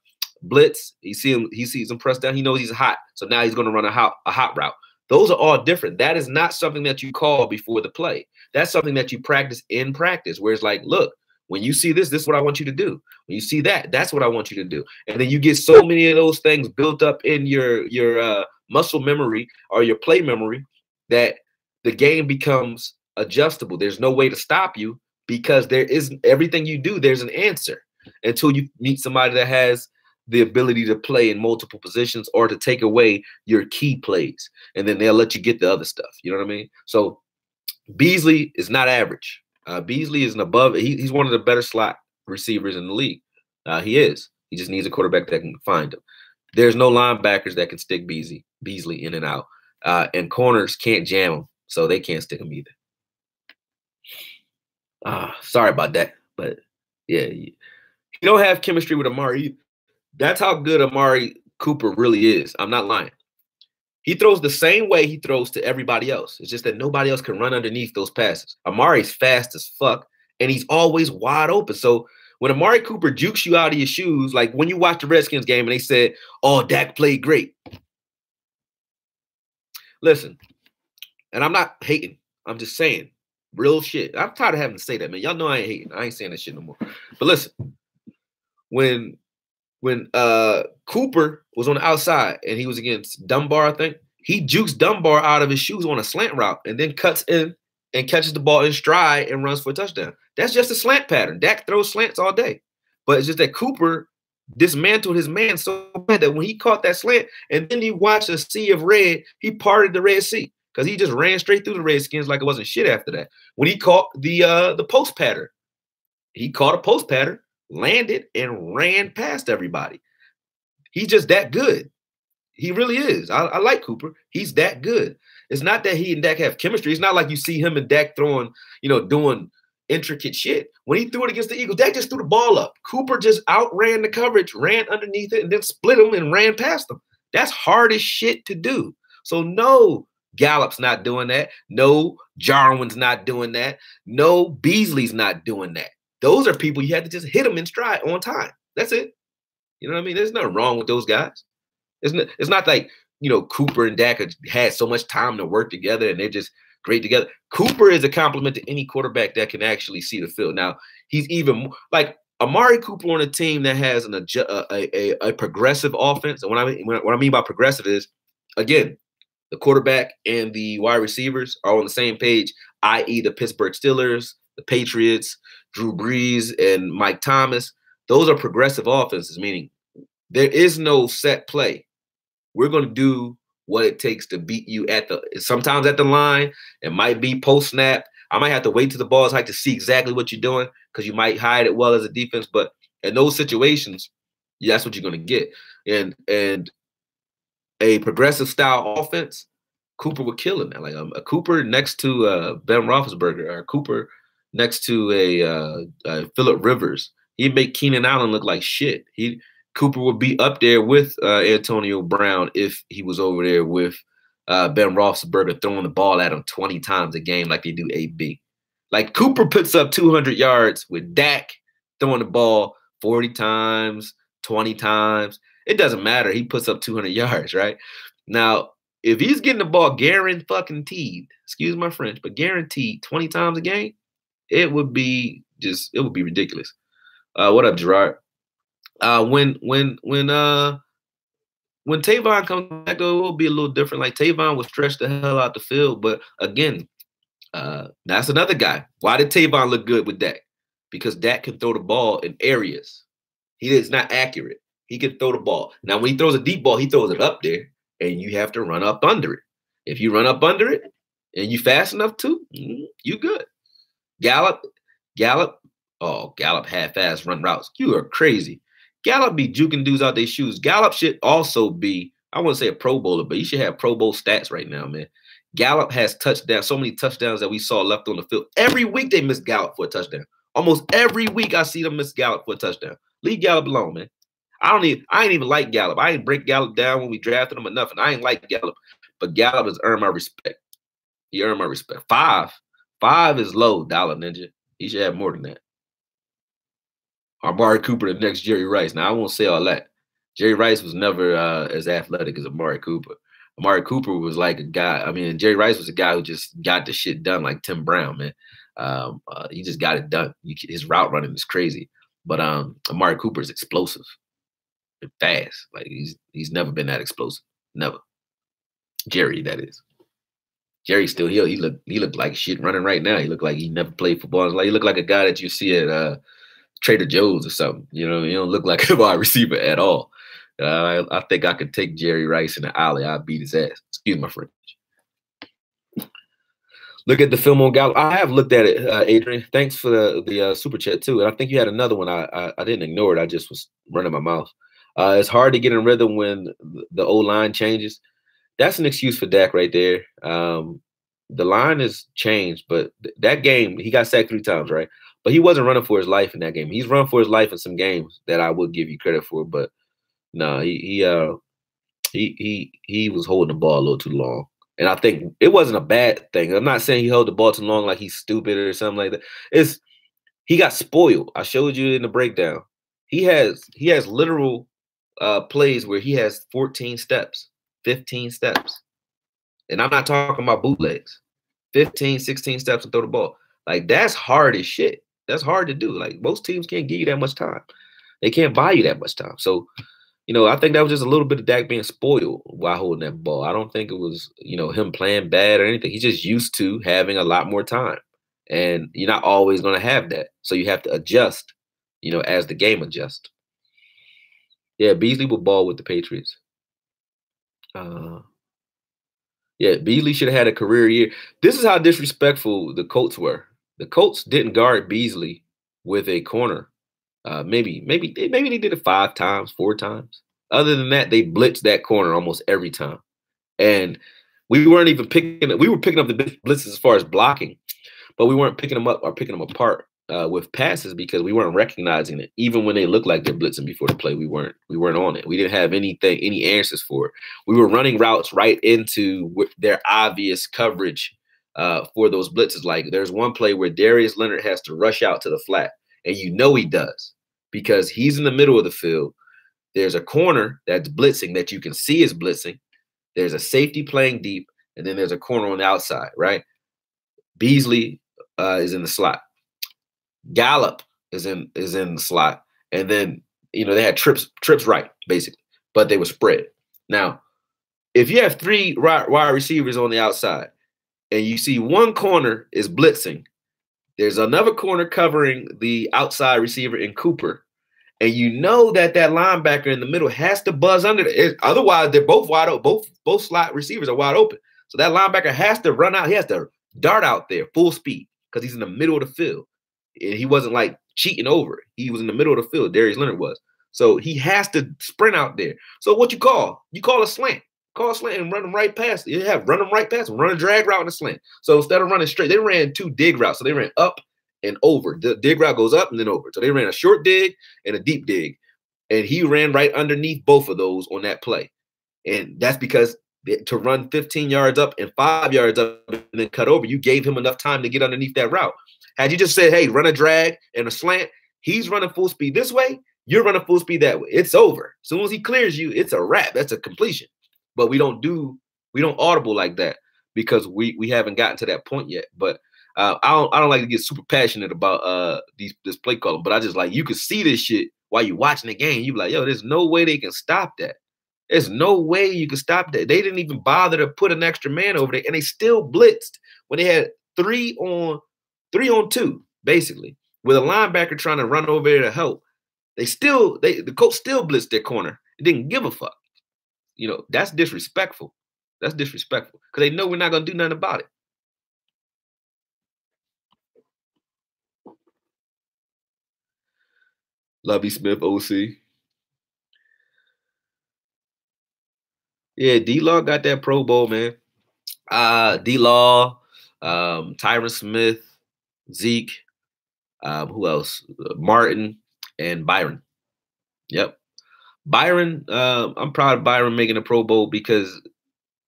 blitz. He sees him press down. He knows he's hot. So now he's going to run a hot route. Those are all different. That is not something that you call before the play. That's something that you practice in practice, where it's like, look, when you see this is what I want you to do. When you see that, that's what I want you to do. And then you get so many of those things built up in your muscle memory or your play memory that the game becomes adjustable. There's no way to stop you because there isn't everything you do. There's an answer until you meet somebody that has the ability to play in multiple positions or to take away your key plays. And then they'll let you get the other stuff. You know what I mean? So Beasley is not average. Beasley is an above. He's one of the better slot receivers in the league. He is. He just needs a quarterback that can find him. There's no linebackers that can stick Beasley in and out. And corners can't jam him, so they can't stick him either. Sorry about that. But, yeah, you don't have chemistry with Amari. That's how good Amari Cooper really is. I'm not lying. He throws the same way he throws to everybody else. It's just that nobody else can run underneath those passes. Amari's fast as fuck, and he's always wide open. So when Amari Cooper jukes you out of your shoes, like when you watch the Redskins game and they said, oh, Dak played great. Listen, and I'm not hating. I'm just saying real shit. I'm tired of having to say that, man. Y'all know I ain't hating. I ain't saying that shit no more. But listen, when Cooper was on the outside and he was against Dunbar, I think, he jukes Dunbar out of his shoes on a slant route and then cuts in and catches the ball in stride and runs for a touchdown. That's just a slant pattern. Dak throws slants all day. But it's just that Cooper dismantled his man so bad that when he caught that slant and then he watched a sea of red, he parted the Red Sea because he just ran straight through the Redskins like it wasn't shit after that. When he caught the post pattern, he caught a post pattern, landed, and ran past everybody. He's just that good. He really is. I like Cooper. He's that good. It's not that he and Dak have chemistry. It's not like you see him and Dak throwing, doing intricate shit. When he threw it against the Eagles, Dak just threw the ball up. Cooper just outran the coverage, ran underneath it, and then split them and ran past them. That's hard as shit to do. So no, Gallup's not doing that. No, Jarwin's not doing that. No, Beasley's not doing that. Those are people you had to just hit them in stride on time. That's it. You know what I mean? There's nothing wrong with those guys. It's not like, you know, Cooper and Dak had so much time to work together and they're just great together. Cooper is a compliment to any quarterback that can actually see the field. Now, he's even like Amari Cooper on a team that has a progressive offense. And what I mean by progressive is, again, the quarterback and the wide receivers are on the same page, i.e. the Pittsburgh Steelers, the Patriots, Drew Brees, and Mike Thomas. Those are progressive offenses, meaning there is no set play. We're going to do what it takes to beat you sometimes at the line. It might be post snap. I might have to wait till the ball is high to see exactly what you're doing because you might hide it well as a defense. But in those situations, that's what you're going to get. And a progressive style offense, Cooper would kill in that. Like a Cooper next to Ben Roethlisberger, or Cooper next to a Phillip Rivers, he'd make Keenan Allen look like shit. Cooper would be up there with Antonio Brown if he was over there with Ben Roethlisberger throwing the ball at him 20 times a game like they do AB. Like Cooper puts up 200 yards with Dak throwing the ball 40 times, 20 times. It doesn't matter. He puts up 200 yards, right? Now, if he's getting the ball guaranteed, excuse my French, but guaranteed 20 times a game, it would be ridiculous. What up, Gerard? When Tavon comes back, though, it will be a little different. Like Tavon will stretch the hell out the field, but again, that's another guy. Why did Tavon look good with Dak? Because Dak can throw the ball in areas. He is not accurate. He can throw the ball. Now, when he throws a deep ball, he throws it up there, and you have to run up under it. If you run up under it and you fast enough to, you good. Gallup half-ass run routes. You are crazy. Gallup be juking dudes out their shoes. Gallup should also be, I wouldn't say a Pro Bowler, but he should have Pro Bowl stats right now, man. Gallup has touchdowns, so many touchdowns that we saw left on the field. Every week they miss Gallup for a touchdown. Almost every week I see them miss Gallup for a touchdown. Leave Gallup alone, man. I ain't even like Gallup. I ain't break Gallup down when we drafted him or nothing. I ain't like Gallup. But Gallup has earned my respect. He earned my respect. Five is low, Dollar Ninja. He should have more than that. Amari Cooper, the next Jerry Rice. Now, I won't say all that. Jerry Rice was never as athletic as Amari Cooper. Amari Cooper was like a guy. I mean, Jerry Rice was a guy who just got the shit done like Tim Brown, man. He just got it done. His route running is crazy. But Amari Cooper is explosive and fast. Like he's never been that explosive. Never. Jerry, that is. Jerry's still here. He looked like shit running right now. He looked like he never played football. Like he looked like a guy that you see at Trader Joe's or something. You know, he don't look like a wide receiver at all. I think I could take Jerry Rice in the alley. I'd beat his ass. Excuse my French. Look at the film on Gallup. I have looked at it, Adrian. Thanks for the super chat too. And I think you had another one. I didn't ignore it. I just was running my mouth. It's hard to get in rhythm when the O-line changes. That's an excuse for Dak right there. The line has changed, but that game, he got sacked 3 times, right? But he wasn't running for his life in that game. He's run for his life in some games that I would give you credit for, but no, he was holding the ball a little too long. And I think it wasn't a bad thing. I'm not saying he held the ball too long like he's stupid or something like that. He got spoiled. I showed you in the breakdown. He has literal plays where he has 14 steps, 15 steps. And I'm not talking about bootlegs. 15, 16 steps to throw the ball. Like, that's hard as shit. That's hard to do. Like, most teams can't give you that much time. They can't buy you that much time. So, you know, I think that was just a little bit of Dak being spoiled while holding that ball. I don't think it was, you know, him playing bad or anything. He's just used to having a lot more time. And you're not always going to have that. So you have to adjust, you know, as the game adjusts. Yeah, Beasley will ball with the Patriots. Yeah, Beasley should have had a career year. This is how disrespectful the Colts were. The Colts didn't guard Beasley with a corner. Maybe they did it 5 times, 4 times. Other than that, they blitzed that corner almost every time. And we weren't even picking up the blitzes as far as blocking. but we weren't picking them up or picking them apart with passes because we weren't recognizing it. Even when they looked like they're blitzing before the play, we weren't on it. We didn't have any answers for it. We were running routes right into their obvious coverage for those blitzes. Like there's one play where Darius Leonard has to rush out to the flat, and you know he does because he's in the middle of the field. There's a corner that's blitzing that you can see is blitzing. There's a safety playing deep, and then there's a corner on the outside, right? Beasley is in the slot. Gallup is in the slot, and then they had trips right basically, but they were spread. Now, if you have three wide receivers on the outside, and you see one corner is blitzing, there's another corner covering the outside receiver in Cooper, and you know that linebacker in the middle has to buzz under it. Otherwise, they're both wide open. Both slot receivers are wide open. So that linebacker has to run out. He has to dart out there full speed because he's in the middle of the field. And he wasn't like cheating over it. He was in the middle of the field. Darius Leonard was. So he has to sprint out there. So what you call? You call a slant. Call a slant and run them right past. You have run them right past them. Run a drag route and a slant. So instead of running straight, they ran two dig routes. So they ran up and over. The dig route goes up and then over. So they ran a short dig and a deep dig. And he ran right underneath both of those on that play. And that's because to run 15 yards up and 5 yards up and then cut over, you gave him enough time to get underneath that route. Had you just said, hey, run a drag and a slant, he's running full speed this way, you're running full speed that way. It's over. As soon as he clears you, it's a wrap. That's a completion. But we don't audible like that because we haven't gotten to that point yet. But I don't like to get super passionate about this play calling, but I just like you could see this shit while you're watching the game. You be like, yo, there's no way they can stop that. There's no way you can stop that. They didn't even bother to put an extra man over there, and they still blitzed when they had 3 on 2, basically, with a linebacker trying to run over there to help. The coach still blitzed their corner. It didn't give a fuck. That's disrespectful. That's disrespectful because they know we're not going to do nothing about it. Lovie Smith, OC. Yeah, D-Law got that Pro Bowl, man. D-Law, Tyron Smith, Zeke, who else? Martin and Byron. Yep. Byron, I'm proud of Byron making a Pro Bowl because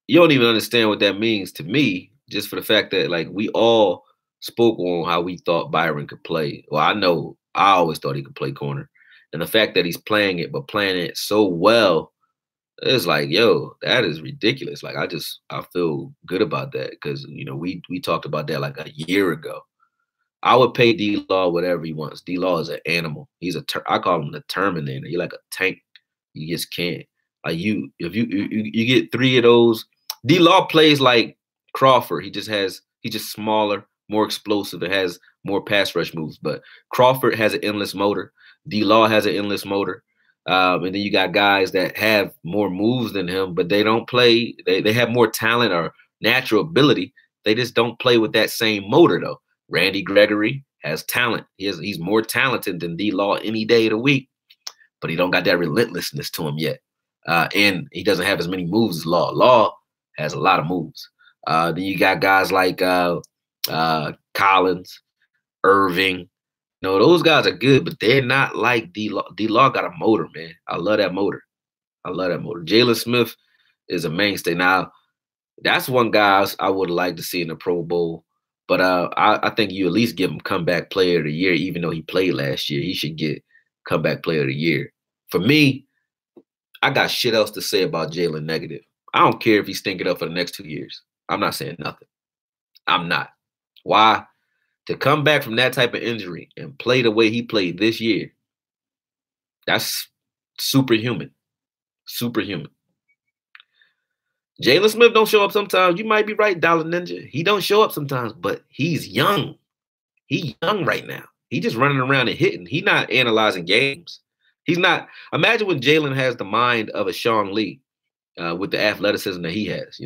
you don't even understand what that means to me, just for the fact that like we all spoke on how we thought Byron could play. Well, I always thought he could play corner. And the fact that he's playing it, but playing it so well, it's like, yo, that is ridiculous. Like I feel good about that because we talked about that like a year ago. I would pay D-Law whatever he wants. D-Law is an animal. I call him the Terminator. You're like a tank. You just can't. Like if you get 3 of those, D-Law plays like Crawford. He's just smaller, more explosive. It has more pass rush moves. But Crawford has an endless motor. D-Law has an endless motor. And then you got guys that have more moves than him, but they don't play. They have more talent or natural ability. They just don't play with that same motor, though. Randy Gregory has talent. He's more talented than D-Law any day of the week, but he don't got that relentlessness to him yet. And he doesn't have as many moves as Law. Law has a lot of moves. Then you got guys like Collins, Irving. Those guys are good, but they're not like D-Law. D-Law got a motor, man. I love that motor. Jalen Smith is a mainstay. Now, that's one guy I would like to see in the Pro Bowl. But I think you at least give him comeback player of the year, even though he played last year. He should get comeback player of the year. For me, I got shit else to say about Jalen negative. I don't care if he's stinking up for the next 2 years. I'm not saying nothing. I'm not. Why? To come back from that type of injury and play the way he played this year, that's superhuman. Superhuman. Jalen Smith don't show up sometimes. You might be right, Dollar Ninja. He don't show up sometimes, but he's young. He's young right now. He just running around and hitting. He's not analyzing games. He's not. Imagine when Jalen has the mind of a Sean Lee with the athleticism that he has.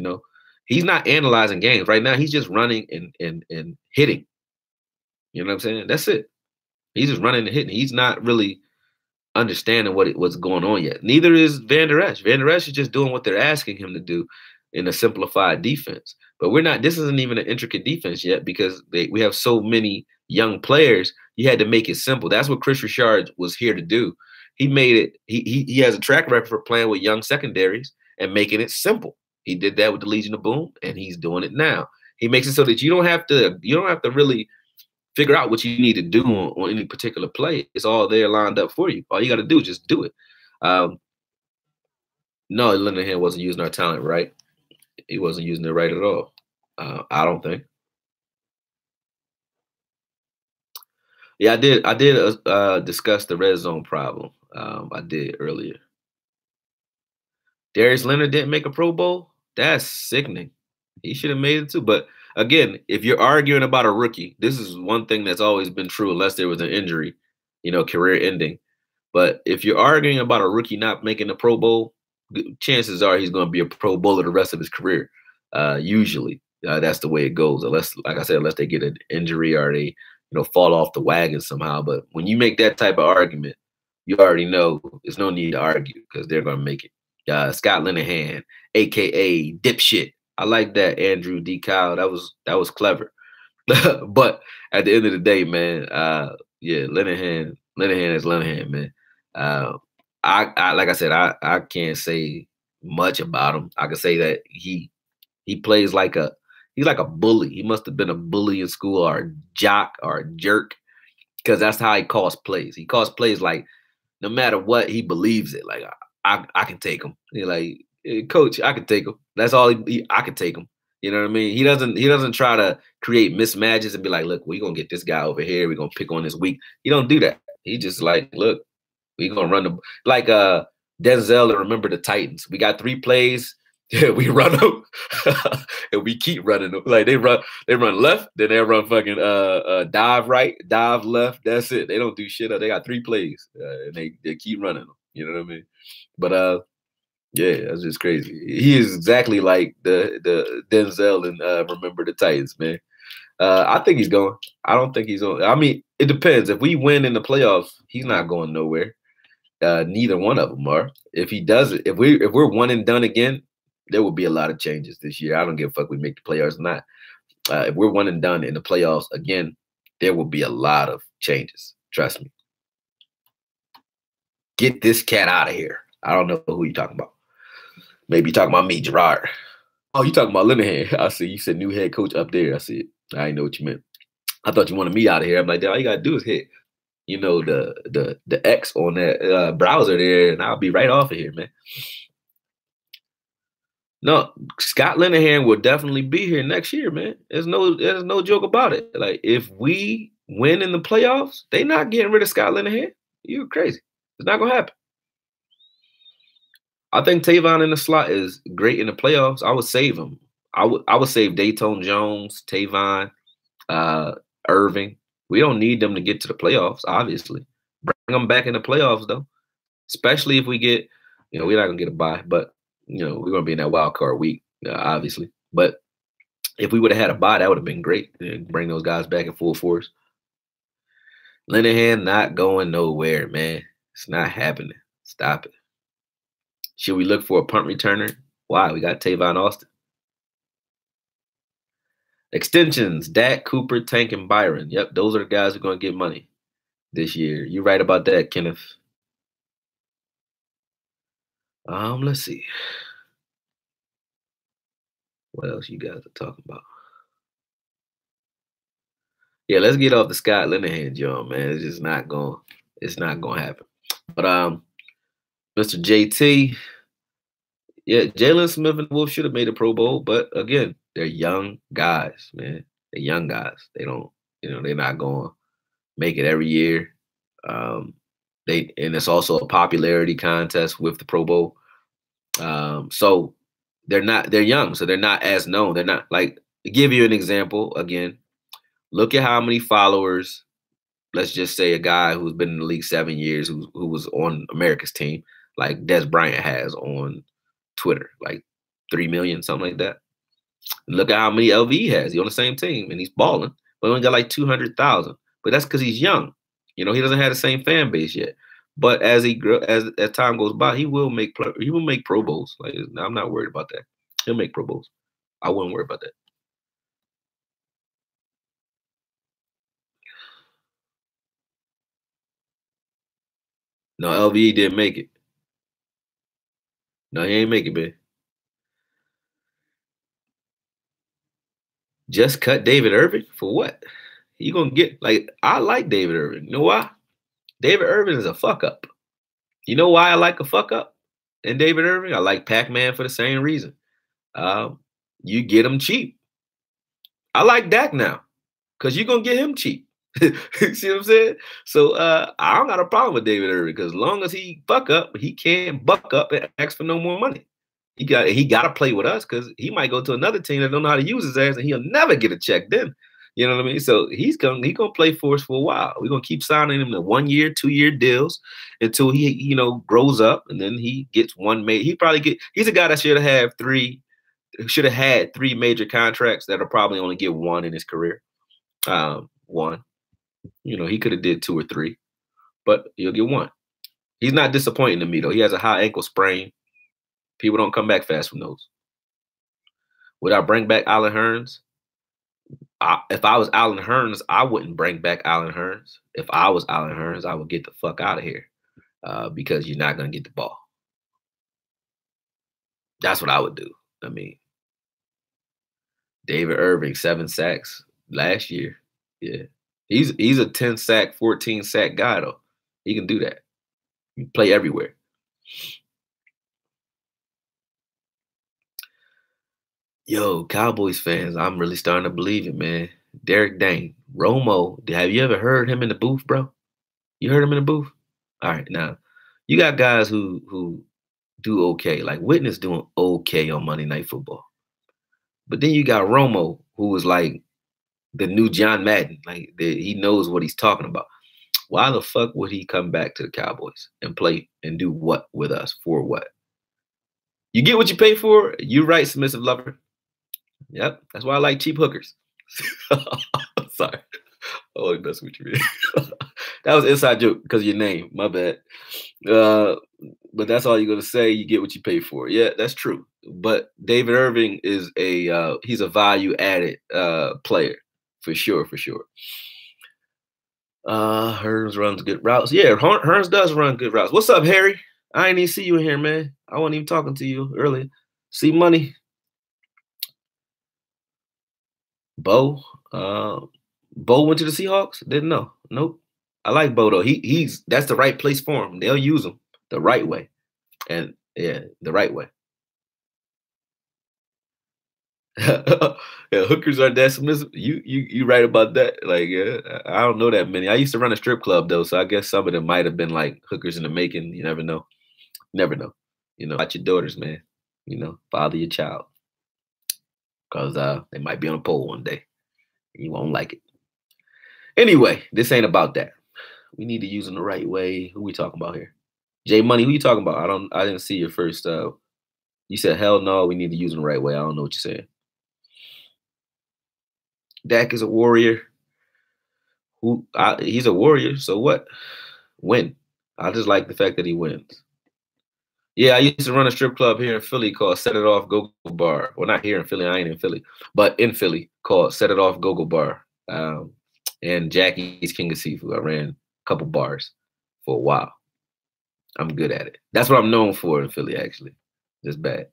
He's not analyzing games right now. He's just running and hitting. You know what I'm saying? That's it. He's just running and hitting. He's not really understanding what's going on yet. Neither is Van Der Esch. Van Der Esch is just doing what they're asking him to do. in a simplified defense. But we're not. This isn't even an intricate defense yet because we have so many young players. You had to make it simple. That's what Chris Richard was here to do. He made it. He has a track record for playing with young secondaries and making it simple. He did that with the Legion of Boom, and he's doing it now. He makes it so that you don't have to really figure out what you need to do on any particular play. It's all there lined up for you. All you got to do is just do it. No, Linehan wasn't using our talent right. He wasn't using it right at all. I don't think. Yeah, I did discuss the red zone problem. I did earlier. Darius Leonard didn't make a Pro Bowl. That's sickening. He should have made it too. But again, if you're arguing about a rookie, this is one thing that's always been true, unless there was an injury, career ending. But if you're arguing about a rookie not making a Pro Bowl, chances are he's going to be a Pro Bowler the rest of his career. Usually, that's the way it goes. Unless, like I said, unless they get an injury or they, fall off the wagon somehow. But when you make that type of argument, you already know there's no need to argue because they're going to make it. Scott Linehan, aka Dipshit. I like that, Andrew D. Kyle. That was clever. But at the end of the day, man, yeah, Linehan is Linehan, man. I like I said, I can't say much about him. I can say that he plays he's like a bully. He must have been a bully in school or a jock or a jerk because that's how he calls plays. He calls plays like no matter what, he believes it. Like I can take him. He's like, hey, coach, I can take him. That's all I can take him. You know what I mean? He doesn't try to create mismatches and be like, look, we're gonna get this guy over here. We're gonna pick on this week. He don't do that. He just like, look, we're gonna run the like Denzel and Remember the Titans. We got 3 plays. Yeah, we run them and we keep running them. Like they run left, then they run fucking dive right, dive left. That's it. They don't do shit. They got 3 plays and they keep running them. You know what I mean? But yeah, that's just crazy. He is exactly like the Denzel and Remember the Titans, man. I think he's going. I don't think he's on. I mean, it depends. If we win in the playoffs, he's not going nowhere. Neither one of them are. If he does it, if we're one and done again, there will be a lot of changes this year. I don't give a fuck we make the playoffs or not. If we're one and done in the playoffs again, there will be a lot of changes. Trust me. Get this cat out of here. I don't know who you're talking about. Maybe you're talking about me, Gerard. Oh, you talking about Linehan. I see. You said new head coach up there. I see it. I didn't know what you meant. I thought you wanted me out of here. I'm like, all you got to do is hit, the X on that browser there, and I'll be right off of here, man. No, Scott Linehan will definitely be here next year, man. There's no joke about it. Like, if we win in the playoffs, they not getting rid of Scott Linehan. You're crazy. It's not going to happen. I think Tavon in the slot is great in the playoffs. I would save him. I would save Dayton Jones, Tavon, Irving. We don't need them to get to the playoffs, obviously. Bring them back in the playoffs, though. Especially if we get, we're not going to get a bye, but, we're going to be in that wild card week, obviously. But if we would have had a bye, that would have been great. Bring those guys back in full force. Linehan not going nowhere, man. It's not happening. Stop it. Should we look for a punt returner? Why? We got Tavon Austin. Extensions, Dak, Cooper, Tank, and Byron. Yep, those are the guys who are going to get money this year. You're right about that, Kenneth. Let's see. What else you guys are talking about? Yeah, let's get off the Scott Linehan, John, man. It's just not going to happen. But Mr. JT, yeah, Jalen Smith and Wolf should have made a Pro Bowl, but again, they're young guys, man. They're young guys. They don't, they're not going to make it every year. And it's also a popularity contest with the Pro Bowl. So they're young, so they're not as known. They're not like, to give you an example, again, look at how many followers, let's just say a guy who's been in the league 7 years, who was on America's team, like Des Bryant has on Twitter, like 3 million, something like that. Look at how many LV has. He's on the same team and he's balling, but he only got like 200,000. But that's because he's young. He doesn't have the same fan base yet. But as time goes by, he will make Pro Bowls. Like, I'm not worried about that. He'll make Pro Bowls. I wouldn't worry about that. No, LVE didn't make it. No, he ain't make it, man. Just cut David Irving for what? You gonna get like I like David Irving. You know why? David Irving is a fuck up. You know why I like a fuck up in David Irving? I like Pac-Man for the same reason. Um, you get him cheap. I like Dak now because you're gonna get him cheap. See what I'm saying? So I don't got a problem with David Irving because as long as he fuck up, he can't buck up and ask for no more money. He got to play with us because he might go to another team that don't know how to use his ass and he'll never get a check then. You know what I mean? So he gonna play for us for a while. We're gonna keep signing him to 1 year, 2 year deals until he grows up and then he gets one made. He's a guy that should have had three major contracts that'll probably only get one in his career. One. He could have did two or three, but he'll get one. He's not disappointing to me though. He has a high ankle sprain. People don't come back fast from those. Would I bring back Allen Hurns? If I was Allen Hurns, I wouldn't bring back Allen Hurns. If I was Allen Hurns, I would get the fuck out of here because you're not going to get the ball. That's what I would do. I mean, David Irving, 7 sacks last year. Yeah. He's a 10 sack, 14 sack guy, though. He can do that. He can play everywhere. Yo, Cowboys fans, I'm really starting to believe it, man. Derek Dane, Romo, have you ever heard him in the booth, bro? You heard him in the booth? All right, now you got guys who do okay, like Witness doing okay on Monday Night Football, but then you got Romo, who is like the new John Madden, like he knows what he's talking about. Why the fuck would he come back to the Cowboys and play and do what with us for what? You get what you pay for. You right, submissive lover. Yep, that's why I like cheap hookers. Sorry, I always mess with you, man. That was an inside joke because of your name. My bad. But that's all you're gonna say. You get what you pay for. Yeah, that's true. But David Irving is he's a value added player for sure, for sure. Hearns runs good routes. Yeah, Hearns does run good routes. What's up, Harry? I ain't even see you in here, man. I wasn't even talking to you earlier. See money. Bo. Bo went to the Seahawks? Didn't know. Nope. I like Bo though. That's the right place for him. They'll use him the right way. And yeah, the right way. Yeah, hookers are that submissive. You right about that. Like, yeah, I don't know that many. I used to run a strip club though, so I guess some of them might have been like hookers in the making. You never know. Never know. Watch your daughters, man. Father your child. Because they might be on a pole one day. You won't like it. Anyway, this ain't about that. We need to use them the right way. Who we talking about here? J Money, who you talking about? I didn't see your first you said hell no, we need to use them the right way. I don't know what you're saying. Dak is a warrior. He's a warrior, so what? Win. I just like the fact that he wins. Yeah, I used to run a strip club here in Philly called Set It Off Go Go Bar. Well, not here in Philly. I ain't in Philly, but in Philly called Set It Off Go Go Bar. And Jackie's King of Seafood. I ran a couple bars for a while. I'm good at it. That's what I'm known for in Philly, actually. Just bad.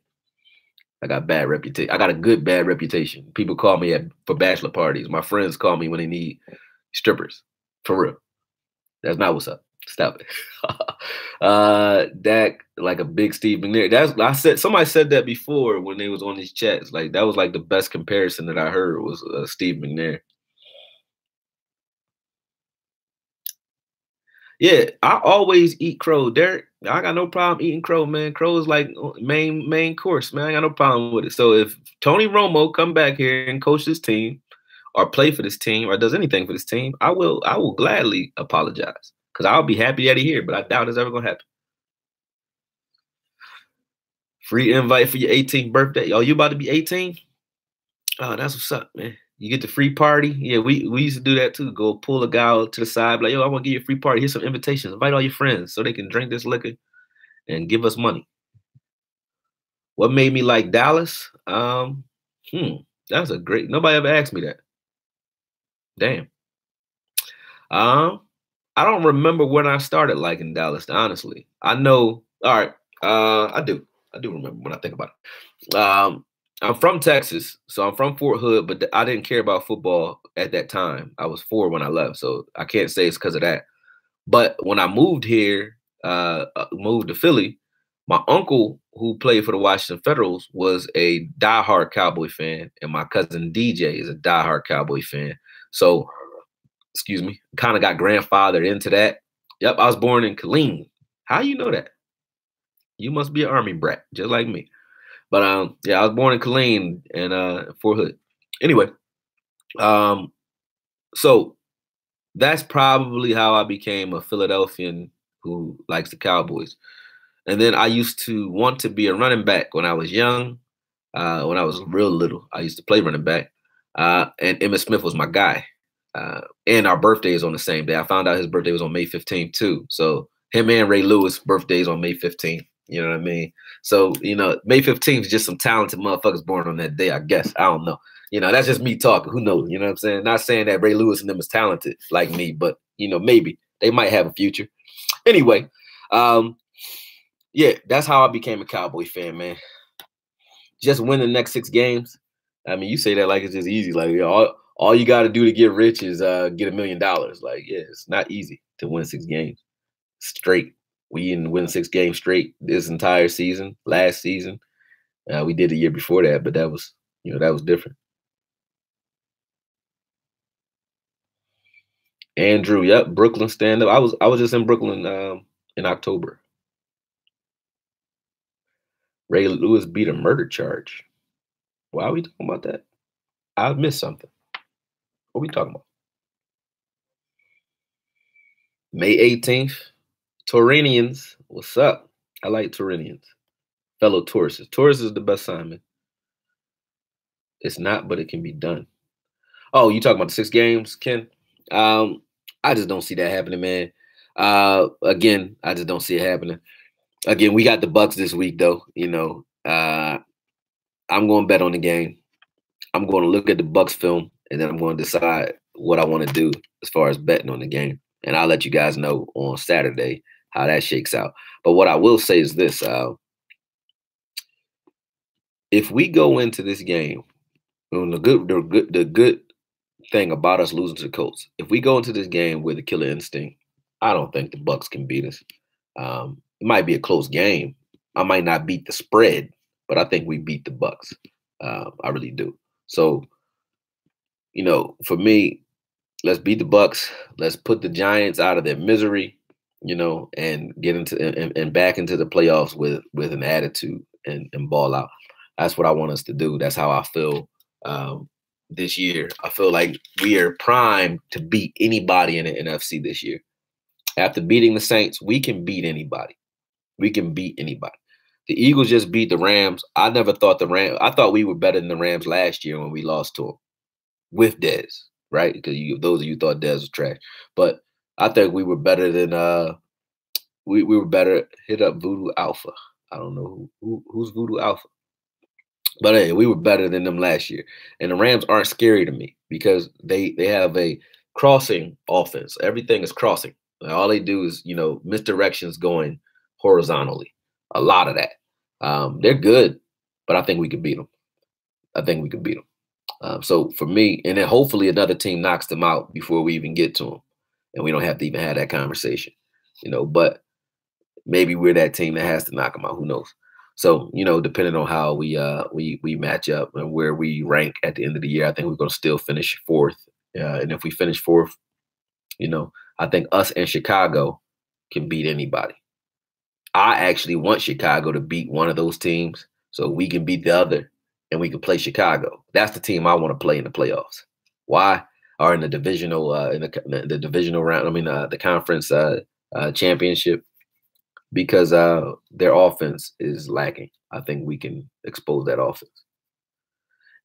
I got bad reputation. I got a good bad reputation. People call me for bachelor parties. My friends call me when they need strippers. For real. That's not what's up. Stop it. Dak, like a big Steve McNair. Somebody said that before when they was on these chats. Like that was like the best comparison that I heard was Steve McNair. Yeah, I always eat crow, Derek. I got no problem eating crow, man. Crow is like main course, man. I got no problem with it. So if Tony Romo come back here and coach this team, or play for this team, or does anything for this team, I will gladly apologize because I'll be happy that he here. But I doubt it's ever gonna happen. Free invite for your 18th birthday. Oh, you about to be 18? Oh, that's what's up, man. You get the free party. Yeah, we used to do that too. Go pull a guy to the side, like, yo, I want to give you a free party. Here's some invitations. Invite all your friends so they can drink this liquor and give us money. What made me like Dallas? That's a great. Nobody ever asked me that. Damn. Um, I don't remember when I started liking Dallas. Honestly, I know. All right. I do. I do remember when I think about it. I'm from Texas, so I'm from Fort Hood, but I didn't care about football at that time. I was 4 when I left, so I can't say it's because of that. But when I moved here, moved to Philly, my uncle who played for the Washington Federals was a diehard Cowboy fan, and my cousin DJ is a diehard Cowboy fan. So, excuse me, kind of got grandfathered into that. Yep, I was born in Killeen. How you know that? You must be an army brat, just like me. But yeah, I was born in Killeen and Fort Hood. Anyway, um, so that's probably how I became a Philadelphian who likes the Cowboys. And then I used to want to be a running back when I was young. When I was real little, I used to play running back. And Emmitt Smith was my guy. And our birthday is on the same day. I found out his birthday was on May 15th too. So him and Ray Lewis' birthdays on May 15th. You know what I mean? So, May 15th is just some talented motherfuckers born on that day, I guess. I don't know. That's just me talking. Who knows? You know what I'm saying? Not saying that Ray Lewis and them is talented like me, but, maybe they might have a future. Anyway, yeah, that's how I became a Cowboy fan, man. Just win the next 6 games. I mean, you say that like it's just easy. Like, all you got to do to get rich is get $1 million. Like, yeah, it's not easy to win 6 games straight. We didn't win 6 games straight this entire season. Last season, we did the year before that, but that was, that was different. Andrew, yep, Brooklyn stand up. I was just in Brooklyn in October. Ray Lewis beat a murder charge. Why are we talking about that? I missed something. What are we talking about? May 18th. Tauranians, what's up? I like Tauranians. Fellow Tauruses. Taurus is the best sign, man. It's not, but it can be done. Oh, you talking about the 6 games, Ken? I just don't see that happening, man. Again, I just don't see it happening. Again, we got the Bucks this week, though. I'm going to bet on the game. I'm going to look at the Bucks film, and then I'm going to decide what I want to do as far as betting on the game. And I'll let you guys know on Saturday how that shakes out. But what I will say is this: if we go into this game, the good thing about us losing to the Colts, if we go into this game with a killer instinct, I don't think the Bucks can beat us. It might be a close game. I might not beat the spread, but I think we beat the Bucks. I really do. So, for me, let's beat the Bucks. Let's put the Giants out of their misery, and get into and back into the playoffs with an attitude and ball out. That's what I want us to do. That's how I feel this year. I feel like we are primed to beat anybody in the NFC this year. After beating the Saints, we can beat anybody. We can beat anybody. The Eagles just beat the Rams. I never thought the Rams. I thought we were better than the Rams last year when we lost to them with Dez, right? Because those of you thought Dez was trash, but I think we were better than we were better. Hit up Voodoo Alpha. I don't know who's Voodoo Alpha, but hey, we were better than them last year. And the Rams aren't scary to me because they have a crossing offense. Everything is crossing. All they do is misdirections going horizontally. A lot of that. They're good, but I think we could beat them. I think we could beat them. So for me, and then hopefully another team knocks them out before we even get to them, and we don't have to even have that conversation. But maybe we're that team that has to knock them out. Who knows? So depending on how we match up and where we rank at the end of the year, I think we're going to still finish 4th. And if we finish 4th, I think us and Chicago can beat anybody. I actually want Chicago to beat one of those teams so we can beat the other and we can play Chicago. That's the team I want to play in the playoffs. Why? Or in the divisional the divisional round. I mean the conference championship, because their offense is lacking. I think we can expose that offense.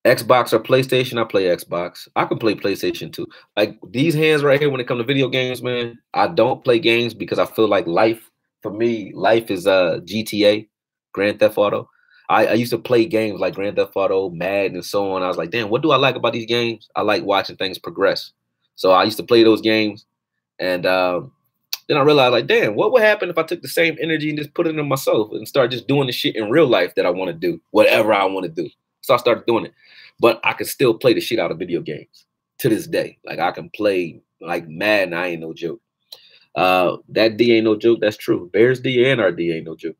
Xbox or PlayStation? I play Xbox. I can play PlayStation too. Like these hands right here when it comes to video games, man, I don't play games because I feel like life, for me, life is GTA, Grand Theft Auto. I used to play games like Grand Theft Auto, Madden, and so on. I was like, damn, what do I like about these games? I like watching things progress. So I used to play those games, and then I realized, like, damn, what would happen if I took the same energy and just put it in myself and start just doing the shit in real life that I want to do, whatever I want to do. So I started doing it, but I can still play the shit out of video games to this day. Like I can play like Madden. I ain't no joke. That D ain't no joke. That's true. Bears D and our D ain't no joke.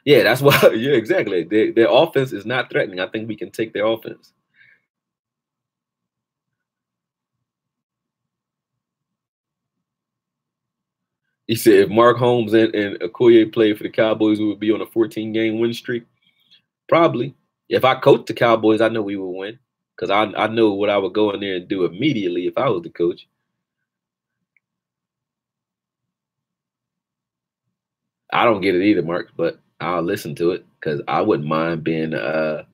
Yeah, that's why. Yeah, exactly. Their offense is not threatening. I think we can take their offense. He said if Mark Holmes and Okoye played for the Cowboys, we would be on a 14-game win streak. Probably. If I coached the Cowboys, I know we would win because I know what I would go in there and do immediately if I was the coach. I don't get it either, Mark, but I'll listen to it because I wouldn't mind being on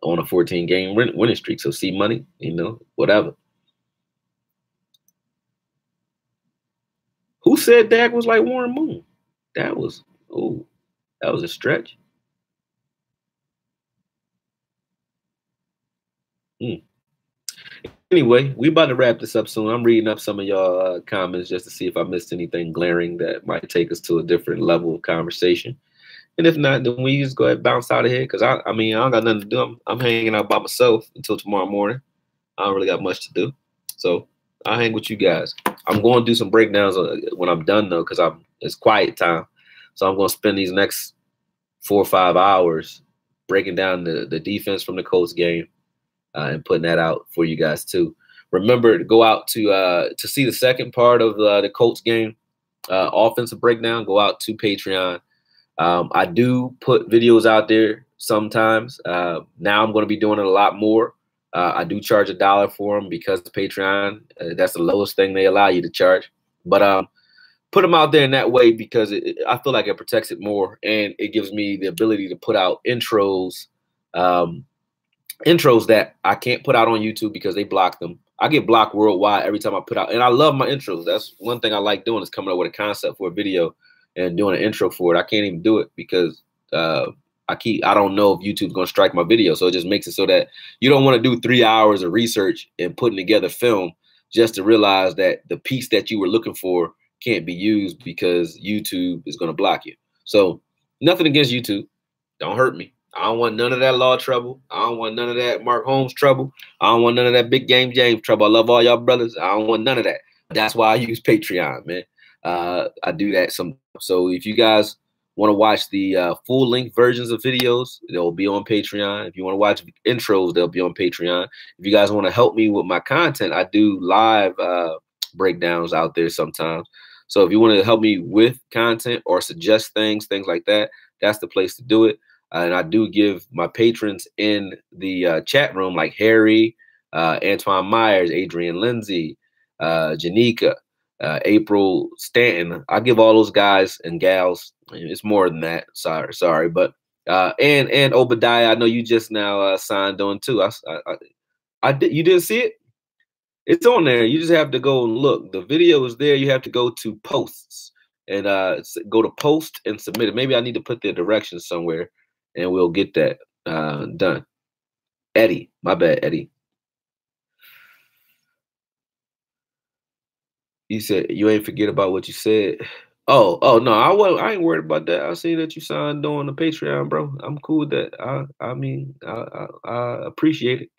a 14-game winning streak. So see money, whatever. Who said Dak was like Warren Moon? That was that was a stretch. Hmm. Anyway, we about to wrap this up soon. I'm reading up some of y'all comments just to see if I missed anything glaring that might take us to a different level of conversation. And if not, then we just go ahead and bounce out of here because I mean, I don't got nothing to do. I'm hanging out by myself until tomorrow morning. I don't really got much to do. So I'll hang with you guys. I'm going to do some breakdowns when I'm done, though, because it's quiet time. So I'm going to spend these next 4 or 5 hours breaking down the defense from the Colts game and putting that out for you guys, too. Remember to go out to see the second part of the Colts game, offensive breakdown. Go out to Patreon. I do put videos out there sometimes. Now I'm going to be doing it a lot more. I do charge $1 for them because the Patreon, that's the lowest thing they allow you to charge. But put them out there in that way because I feel like it protects it more and it gives me the ability to put out intros, intros that I can't put out on YouTube because they block them. I get blocked worldwide every time I put out, and I love my intros. That's one thing I like doing is coming up with a concept for a video and doing an intro for it. I can't even do it because I don't know if YouTube's gonna strike my video. So it just makes it so that you don't want to do 3 hours of research and putting together film just to realize that the piece that you were looking for can't be used because YouTube is gonna block you. So nothing against YouTube. Don't hurt me. I don't want none of that law trouble. I don't want none of that Mark Holmes trouble. I don't want none of that Big Game James trouble. I love all y'all brothers. I don't want none of that. That's why I use Patreon, man. I do that some. So if you guys want to watch the full length versions of videos, they'll be on Patreon. If you want to watch intros, they'll be on Patreon. If you guys want to help me with my content, I do live breakdowns out there sometimes. So if you want to help me with content or suggest things like that, that's the place to do it. And I do give my patrons in the chat room like Harry, Antoine Myers, Adrian Lindsay, Janika, April Stanton. I give all those guys and gals. It's more than that. Sorry, but and Obadiah. I know you just now signed on too. I did. You didn't see it? It's on there. You just have to go and look. The video is there. You have to go to posts and go to post and submit it. Maybe I need to put the directions somewhere, and we'll get that done. Eddie, my bad, Eddie. You said you ain't forget about what you said. Oh no, I ain't worried about that. I see that you signed on the Patreon, bro. I'm cool with that. I mean, I appreciate it,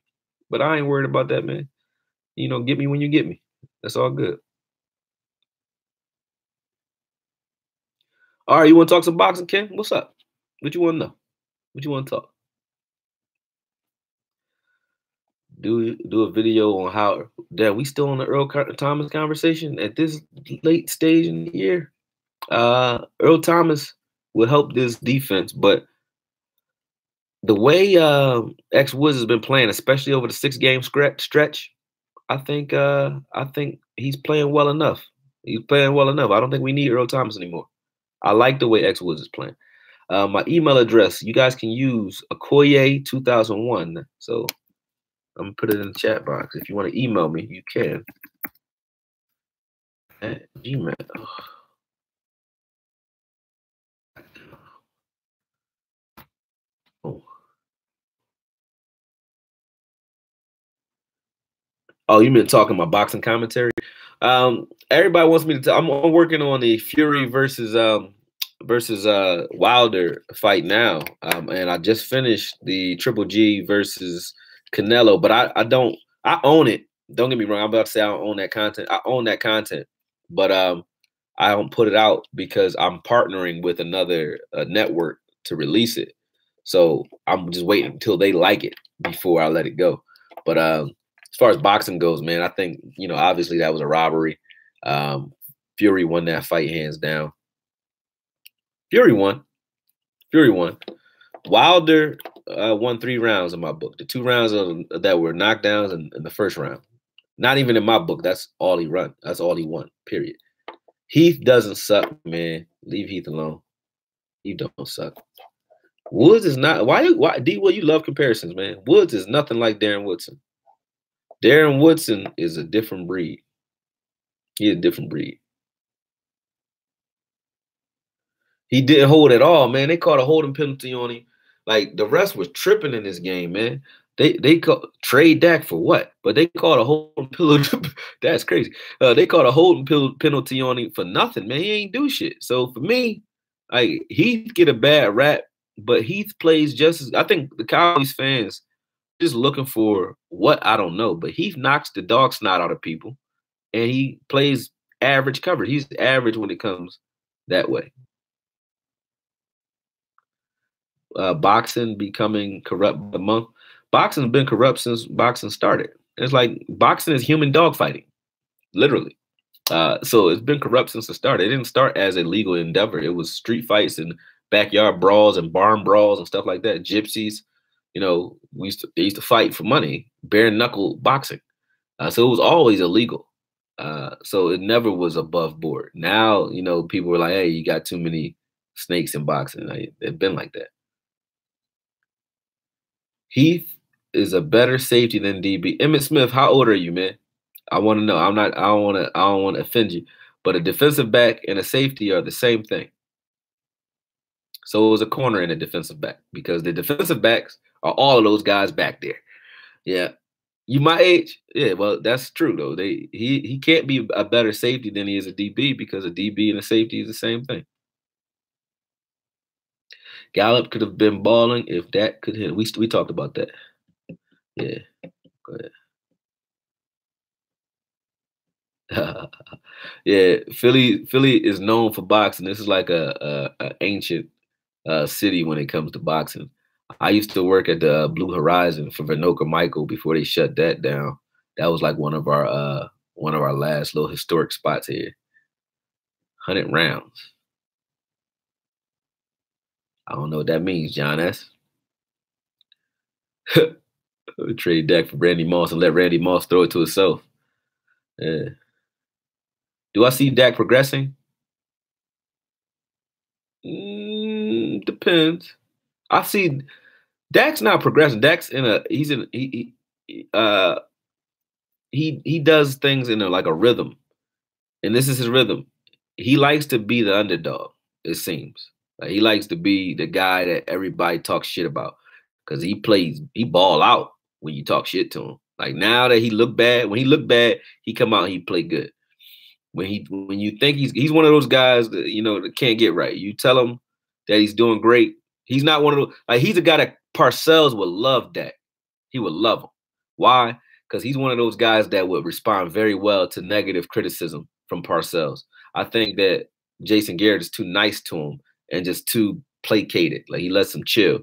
but I ain't worried about that, man. Get me when you get me. That's all good. All right, you want to talk some boxing, Ken? What's up? What you want to know? What you want to talk? Do a video on how that we still on the Earl Thomas conversation at this late stage in the year. Earl Thomas will help this defense, but the way X Woods has been playing, especially over the 6-game stretch, I think he's playing well enough. He's playing well enough. I don't think we need Earl Thomas anymore. I like the way X Woods is playing. My email address, you guys can use AKOYE2001. So I'm gonna put it in the chat box. If you want to email me, you can at Gmail. Oh, you meant talking about boxing commentary? Everybody wants me to. I'm working on the Fury versus Wilder fight now, and I just finished the Triple G versus Canelo. But I don't. I own it. Don't get me wrong. I'm about to say I don't own that content. I own that content, but I don't put it out because I'm partnering with another network to release it. So I'm just waiting until they like it before I let it go. But as far as boxing goes, man, I think, obviously that was a robbery. Um, Fury won that fight hands down. Fury won. Fury won. Wilder won 3 rounds in my book. The 2 rounds that were knockdowns in the first round. Not even in my book. That's all he run. That's all he won. Period. Heath doesn't suck, man. Leave Heath alone. He don't suck. Woods is not. Why D? Well, you love comparisons, man. Woods is nothing like Darren Woodson. Darren Woodson is a different breed. He's a different breed. He didn't hold at all, man. They called a holding penalty on him. Like the refs was tripping in this game, man. They called trade Dak for what? But they called a holding penalty. That's crazy. They called a holding penalty on him for nothing, man. He ain't do shit. So for me, like Heath get a bad rap, but Heath plays just as I think the Cowboys fans just looking for what I don't know. But Heath knocks the dog snot out of people, and he plays average coverage. He's average when it comes that way. Boxing becoming corrupt among boxing's been corrupt since boxing started. It's like boxing is human dogfighting, literally. So it's been corrupt since it started. It didn't start as a legal endeavor. It was street fights and backyard brawls and barn brawls and stuff like that. Gypsies, they used to fight for money, bare knuckle boxing. So it was always illegal. So it never was above board. Now, people were like, hey, you got too many snakes in boxing. Like, it's been like that. Heath is a better safety than DB. Emmett Smith, how old are you, man? I want to know. I don't want to offend you, but a defensive back and a safety are the same thing. So it was a corner and a defensive back because the defensive backs are all of those guys back there. Yeah. You my age? Yeah, well, that's true though. He can't be a better safety than he is a DB because a DB and a safety is the same thing. Gallup could have been balling if that could hit. We talked about that. Yeah. Go ahead. Yeah, Philly is known for boxing. This is like a ancient city when it comes to boxing. I used to work at the Blue Horizon for Vinoka Michael before they shut that down. That was like one of our last little historic spots here. 100 rounds. I don't know what that means, John S. Trade Dak for Randy Moss and let Randy Moss throw it to himself. Yeah. Do I see Dak progressing? Depends. I see Dak's not progressing. Dak's in a he's in he does things in like a rhythm, and this is his rhythm. He likes to be the underdog. It seems like he likes to be the guy that everybody talks shit about because he ball out when you talk shit to him. Like now that he look bad, when he look bad, he come out and he play good. When you think he's one of those guys that that can't get right. You tell him that he's doing great. He's not one of those. Like he's a guy that Parcells would love that. He would love him. Why? Because he's one of those guys that would respond very well to negative criticism from Parcells. I think that Jason Garrett is too nice to him and just too placated. Like he lets him chill.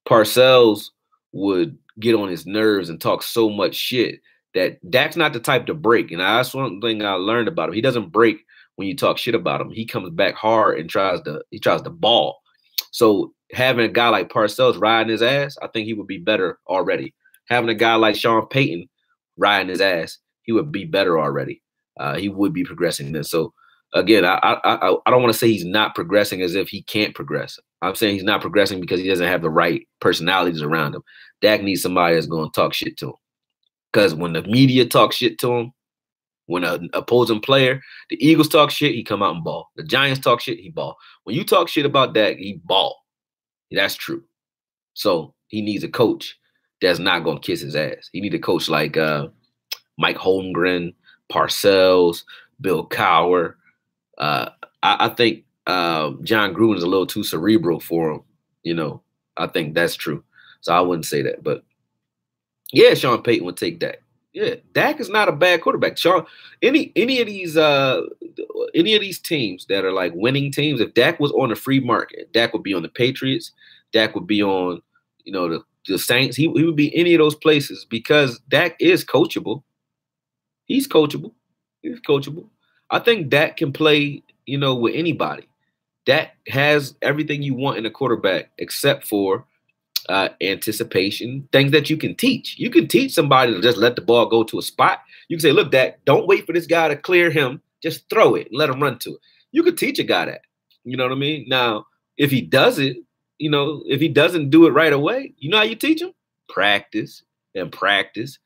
Parcells would get on his nerves and talk so much shit that Dak's not the type to break. And that's one thing I learned about him. He doesn't break when you talk shit about him. He comes back hard and tries to ball. So having a guy like Parcells riding his ass, I think he would be better already. Having a guy like Sean Payton riding his ass, he would be better already. He would be progressing then. So again, I don't want to say he's not progressing as if he can't progress. I'm saying he's not progressing because he doesn't have the right personalities around him. Dak needs somebody that's going to talk shit to him. Because when the media talks shit to him, when an opposing player, the Eagles talk shit, he come out and ball. The Giants talk shit, he ball. When you talk shit about Dak, he ball. That's true. So he needs a coach that's not going to kiss his ass. He needs a coach like Mike Holmgren, Parcells, Bill Cowher. I think John Gruden is a little too cerebral for him. You know, I think that's true. So I wouldn't say that. But yeah, Sean Payton would take Dak. Yeah, Dak is not a bad quarterback. Sean, any of these teams that are like winning teams, if Dak was on the free market, Dak would be on the Patriots. Dak would be on, the Saints. He would be any of those places because Dak is coachable. He's coachable. He's coachable. I think Dak can play, with anybody. Dak has everything you want in a quarterback except for anticipation, things that you can teach. You can teach somebody to just let the ball go to a spot. You can say, look, Dak, don't wait for this guy to clear him. Just throw it and let him run to it. You could teach a guy that. You know what I mean? Now, if he does it, if he doesn't do it right away, you know how you teach him? Practice and practice.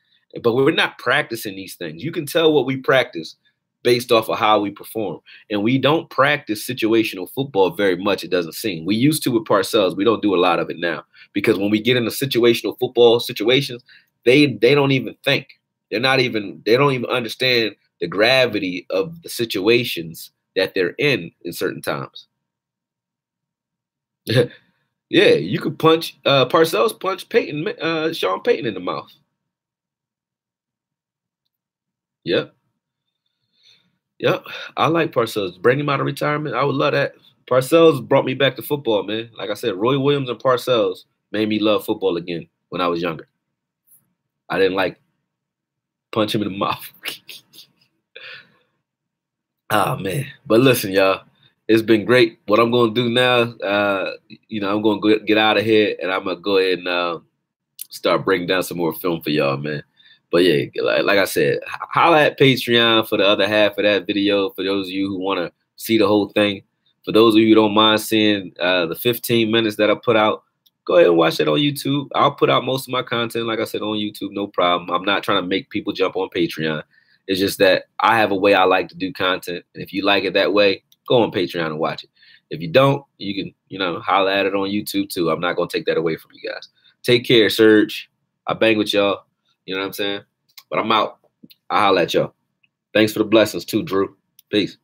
But we're not practicing these things. You can tell what we practice based off of how we perform. And we don't practice situational football very much, it doesn't seem. We used to with Parcells. We don't do a lot of it now because when we get into situational football situations, they don't even think. They don't even understand the gravity of the situations that they're in certain times. Yeah, you could punch Parcells punch Sean Payton in the mouth. Yep. Yep, I like Parcells. Bring him out of retirement. I would love that. Parcells brought me back to football, man. Like I said, Roy Williams and Parcells made me love football again when I was younger. I didn't like punch him in the mouth. Oh man. But listen, y'all, it's been great. What I'm gonna do now, I'm gonna get out of here and I'm gonna go ahead and start breaking down some more film for y'all, man. But yeah, like I said, holla at Patreon for the other half of that video for those of you who want to see the whole thing. For those of you who don't mind seeing the 15 minutes that I put out, go ahead and watch it on YouTube. I'll put out most of my content, like I said, on YouTube, no problem. I'm not trying to make people jump on Patreon. It's just that I have a way I like to do content. And if you like it that way, go on Patreon and watch it. If you don't, you can, holla at it on YouTube too. I'm not going to take that away from you guys. Take care, Serge. I bang with y'all. You know what I'm saying? But I'm out. I'll holla at y'all. Thanks for the blessings too, Drew. Peace.